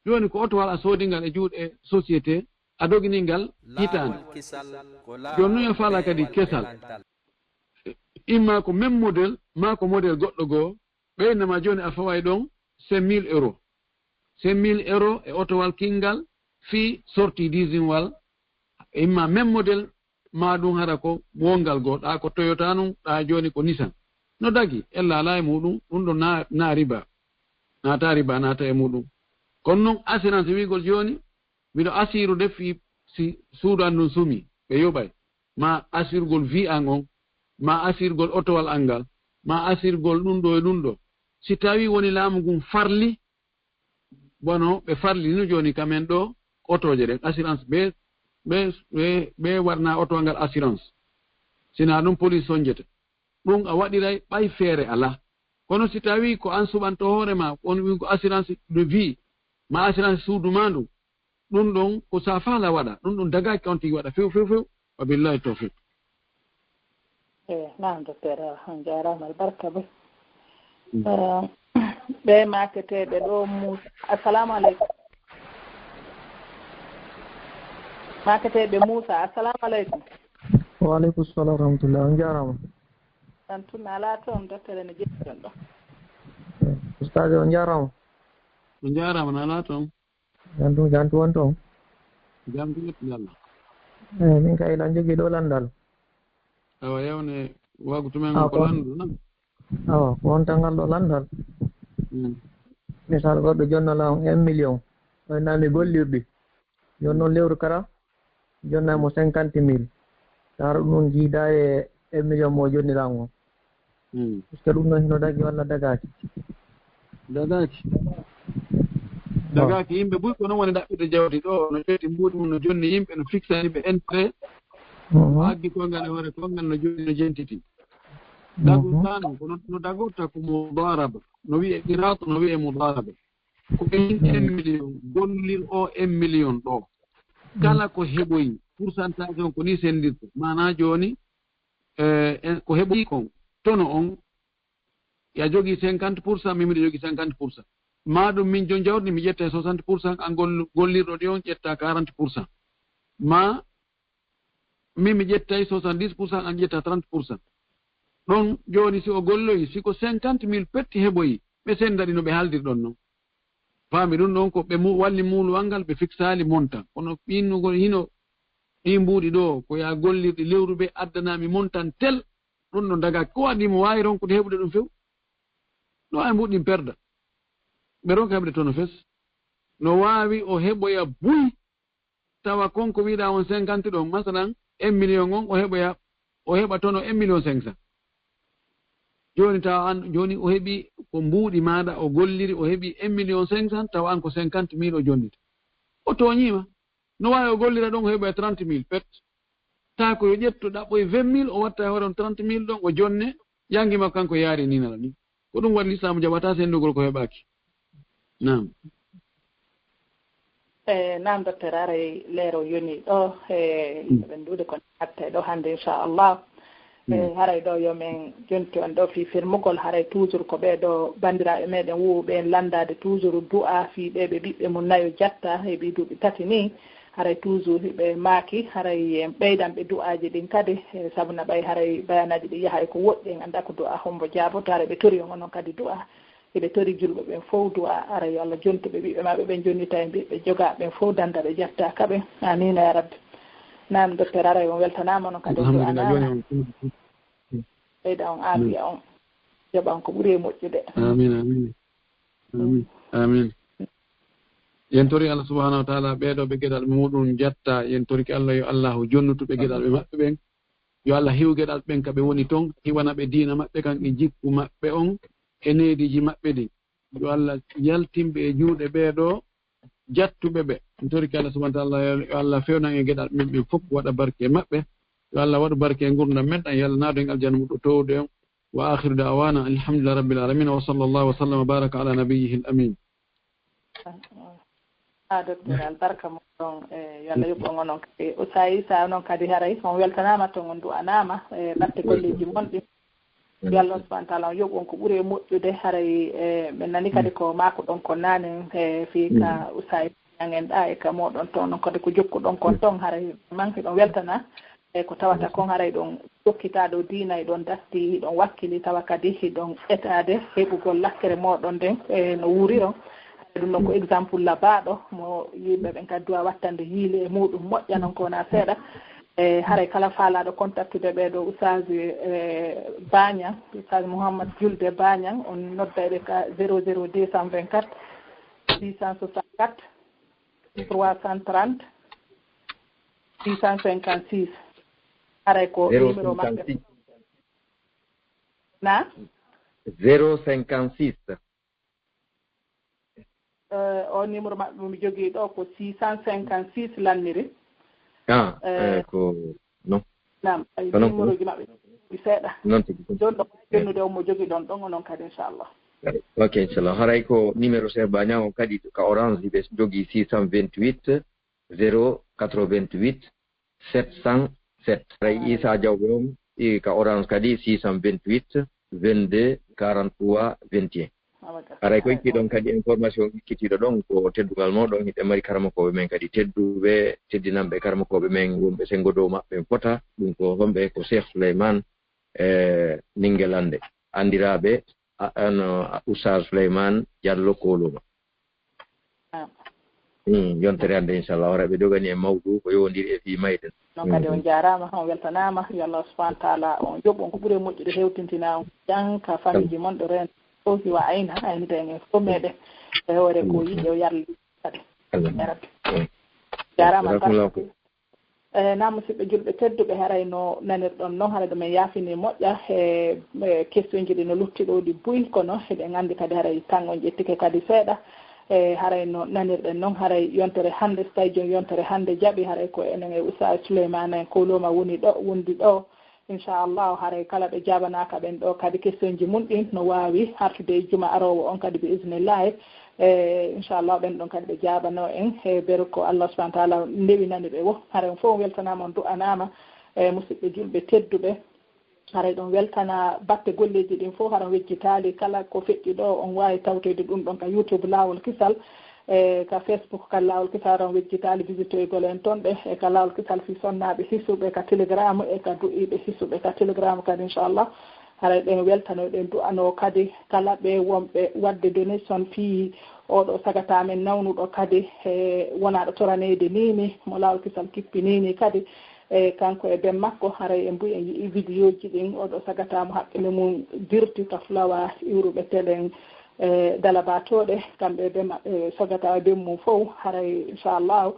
S2: joni ko otowal a soodingal e juuɗe société a doginingal hitande joni noon e faala kadi kesal imma ko même modèle ma ko modèle goɗɗo goo ɓeynama joni a faway ɗon 5000 euros 5000 euros e otowal kingal fii sorti disinwal imma même modèle ma ɗum hara ko wongal goo ɗa ko toyota num ɗa joni ko nisan no dagi ella ala e muɗum ɗum ɗo na riba nata riba nata e muɗum kono noon assurance wigol joni miɗo assirude fi si suudu an ɗum sumi ɓe yoɓay ma assirgol vie an on ma assirgol otowal angal ma assirgol ɗum ɗo e ɗum ɗo si tawi woni laamu ngun farli bono ɓe farli no joni kamen ɗo otoje ɗen assurance ɓe warna otowal ngal assurance sina ɗum police sonjete ɗum a waɗiray ɓay feere ala kono si tawi ko an suɓanto hoorema on wi ko assurance de vie ma assurance suudu ma ndu ɗum ɗon ko sa faala waɗa ɗum ɗum dagaki on tigi waɗa few few few wa billahi tawfiq
S3: nam docteur on jarama albarka be ɓe maketeɓe ɗo Moussa assalamu aleykum maketeɓe Moussa assalamu aleykum
S11: waaleykum salam rahmatullah on jarama
S3: tan tunna ala toon docteur ene jettiɗon ɗo
S11: ustade on jarama
S2: on jarama na ala toon
S11: jantu won toon
S2: jam tiyetti Allah
S11: min kay lan jogui ɗo landal
S2: awa yewne wagu tumen ko landu nan
S11: awa ko wonta ngal ɗo landal misal goɗɗo jonnola on 1 million o nami gollirɗi joni noon lewru kara jonnaymo 50 000 taro ɗum noon jiida e 1 million mo jonniran on puisque ɗum noon hino dagi walla dagaki
S2: dagaki yimɓe ɓuuri ko noon woni ɗaɓɓirde jawdi ɗo no ƴetti mbuuɗi mum no jonni yimɓe no fixani ɓe intérêt aggi kongal e hoore kongal no joni no jentiti dagu tano kono no dagorta ko mudaraba no wiye qiratu no wiye mudaraba ko ɓen 1 million gollir o 1 million ɗo kala ko heɓoyi pourcentage on ko ni sendirta mana joni ko heɓoyi kon tono on ya jogui 50% min miɗo jogui 50%. Ma ɗum min jon jawdi mi ƴetta 60% an gollirɗo ɗi on ƴetta 40%. Ma min mi ƴettay 70% an ƴetta 30%. ɗon joni si o golloyi siko 50 000 petti heɓoyi ɓe sendaɗi no ɓe haaldir ɗon noon faami ɗum ɗon ko ɓe walli muuluwal ngal ɓe fixali montan kono ɓinnugol hino ɗi mbuuɗi ɗo ko ya gollirɗi lewru ɓe addanami montan tel ɗum ɗo daga ko waɗimo wawi ronkude heɓude ɗum few no wawi mbuɗɗin perda ɓe ronka heɓde tono fes no wawi o heɓoya buy tawa konko wiɗa on 50 ɗon masalan 1 million on o heɓa tono 1 million 500 joni tawa an joni o heɓi ko mbuuɗi maɗa o golliri o heɓi 1 million 500 tawa an ko 50 000 o jonnita o toñima no wawi o gollira ɗon o heɓoya 30 000 pet ta ko yo ƴetto ɗaɓɓoye 20 000 o watta e hoore on 30 000 ɗon o jonne yangi makko kanko yaari ninala ni ko ɗum waɗi l'islamu jaɓata sendugol ko heɓaki nam
S3: nam docteur aray leero yoni ɗo ɓen ndude ko hatta ɗo hannde inchallah haray ɗo yomin jonti on ɗo fi firmugol haray toujours ko ɓeɗo bandiraɓe meɗen wuuɓe landade toujours du'a fi ɓe ɓe ɓiɓɓe mum nayo jatta heeɓi duuɓi tati ni haray toujours ɓe maaki haray ɓeydan ɓe du'aji ɗin kadi sabu na ɓay haray bayanaji ɗi yahay ko woɗɗi en anda ko du'a hombo jaaboto haray ɓe tori on onon kadi du'a eɓe tori julɓe ɓen fof du'a aray yo Allah jontuɓe ɓiɓɓe maɓe ɓen jonnita e ɓiɓɓe joga ɓen fof danda ɓe jatta kaɓe amina ya rabbi nam docteur aray on weltanama onon kadi du'anama ɓeyda on aafiya on joɓa on ko ɓuuri e moƴƴude
S2: amin amin amin amin yen tori Allah subhanahu wa taala ɓeeɗo ɓe geɗal muɗum jatta yen toriki Allah yo allahu jonnutuɓe geɗal ɓe maɓɓe ɓen yo Allah hiw geɗal ɓen ka ɓe woni toon hiwana ɓe diina maɓɓe kan e jikku maɓɓe on e neediji maɓɓe ɗi yo Allah yaltimɓe e juuɗe ɓeeɗo jattuɓe ɓe en toriki Allah subahana taala yo Allah fewnan e geɗal men ɓen fof waɗa barke e maɓɓe yo Allah waɗu barke e gurdam men ɗan yo Allah naado en aljanna muɗo towde on wa akhiru da'wana alhamdulillah rabbil alamin wa sallallahu wa sallam wa baraka ala nabiyyihi al-amin
S3: docteur albarka mo ɗon yo Allah yoɓɓo on noon kadi o sayi sa noon kadi haray on weltanama to on du'anama e batte golleji monɗi yo Allah subahana taala on yoɓ on ko ɓuuri e moƴƴude haray min nani kadi ko mako ɗon ko nane fi ka usayi ñangenɗa e ka moɗon toon noon kadi ko jokkuɗon kon toon haray manque ɗon weltana e ko tawata kon haray ɗon jokkitaɗo diina e ɗon dasti ɗon wakkili tawa kadi hiɗon etade heɓugol lakkere moɗon nden no wuuri on ɗum noon ko exemple labaɗo mo yimɓe ɓen kadi duwa wattande yiile e muɗum moƴƴa noon ko wona seeɗa e haray kala faalaɗo contactude ɓeɗo usage Bañang usage Mouhammad Julde Bañang on nodda ɓe ka 00224 664 330 656 haray ko numéro maɓɓe na
S13: 056
S3: o numéro maɓɓe mi jogii ɗo ko 656 lanniri
S13: ko non
S3: nam ay numéro ji maɓɓe ɗi seeɗa
S13: non tigi
S3: ɗon ɗo jonnude omo jogii ɗon ɗon noon kadi inchallah
S13: ok inchallah haray ko numéro Cheikh Bañang o kadi ka orange ɓe jogii 628 088 707 haray Issa Diawɓe on ka orange kadi 628 22 43 21 haray ko ikki ɗon kadi information ikkitiɗo ɗon ko teddugal moɗon hiɗe mari karamakoɓe men kadi tedduɓe teddinanɓe karamakoɓe men wonɓe sengo dow maɓɓe fota ɗum ko homɓe ko Cheikh Souleymane Ninguelande andiraɓe Oustaz Souleymane Diallo Koloma yontere hannde inchallah wara ɓe dogani e mawɗu ko yowodiri e fi mayden
S3: noon kadi on jarama on weltanama yo Allah subahana taala on joɓ on ko ɓuuri moƴƴude hewtintina on janka famille ji monɗo ren fof hiwa ayna ayniden e fof meɗen e hoore ko yiɗi o yarli kadi rabbi jarama barka na musidɓe julɓe tedduɓe haray no nanirɗon noon haray ɗumen yaafini moƴƴa e question ji ɗi no luttiɗo ɗi buy kono eɗen anndi kadi haray tan on ƴettike kadi seeɗa e haray no nanirɗen noon haray yontere hannde so tawi joni yontere hannde jaaɓi haray ko enen e Oustaz Souleymane en Koloma wondi ɗo inchallah haray kala ɓe jabanaka ɓen ɗo kadi question ji mun ɗin no wawi hartude e juma arowo on kadi bi isnillahi inchallah ɓen ɗon kadi ɓe jabano en e beru ko Allah subahana taala ndewinani ɓe wo haray on fof on weltanama on du'anama e musidɓe julɓe tedduɓe haray ɗon weltana batte golleji ɗin fof haɗon wejjitali kala ko feƴƴi ɗo on wawi tawtede ɗum ɗon ka YouTube Laawol Kisal e ka Facebook ka Laawol Kisal ɗon wejjitali visitoygol en toon ɓe e ka Laawol Kisal fi sonnaɓe hisuɓe ka Telegram e ka du'iɓe hisuɓe ka Telegram kadi inchallah haray ɗen weltano ɗen du'ano kadi kala ɓe wonɓe wadde donation fii oɗo sagata men nawnuɗo kadi e wonaɗo toranede nini mo Laawol Kisal kippi nini kadi e kanko e ben makko haray e mbuyi en yii vidéo ji ɗin oɗo sagatamo haqqille mum dirti ka flawa iwruɓe télé dalabatoɗe kamɓe be maɓɓe sogata e ben mum fof haray inchallahu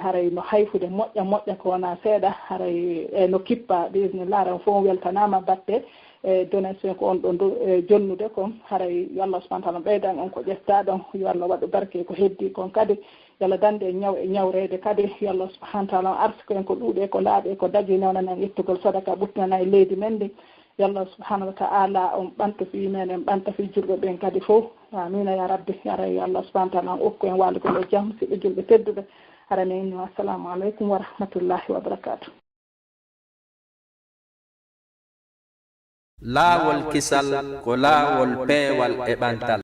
S3: haray no hayfude moƴƴa ko wona seeɗa haray no kippa bisnillah ran fof weltanama batte donation ko on ɗon jonnude kon haray yo Allah subahana taala ɓeydan on ko ƴetta ɗon yo Allah waɗu barke ko heddi kon kadi yo Allah dande e ñawrede kadi yo Allah subahana taala on arsi ko en ko ɗuuɗe ko laaɓe ko daji newnanen ittugol sadaka ɓurtinana e leydi men ndi yo Allah subahanahu wa taala on ɓanto fi men en ɓanta fi julɓe ɓen kadi fof amina ya rabbi haray yo Allah subahana taala on okku en waalugol e jaam siɓe julɓe tedduɓe hara min assalamu aleykum wa rahmatullahi wa barakatuh.
S1: Laawol Kisal ko laawol peewal e ɓantal.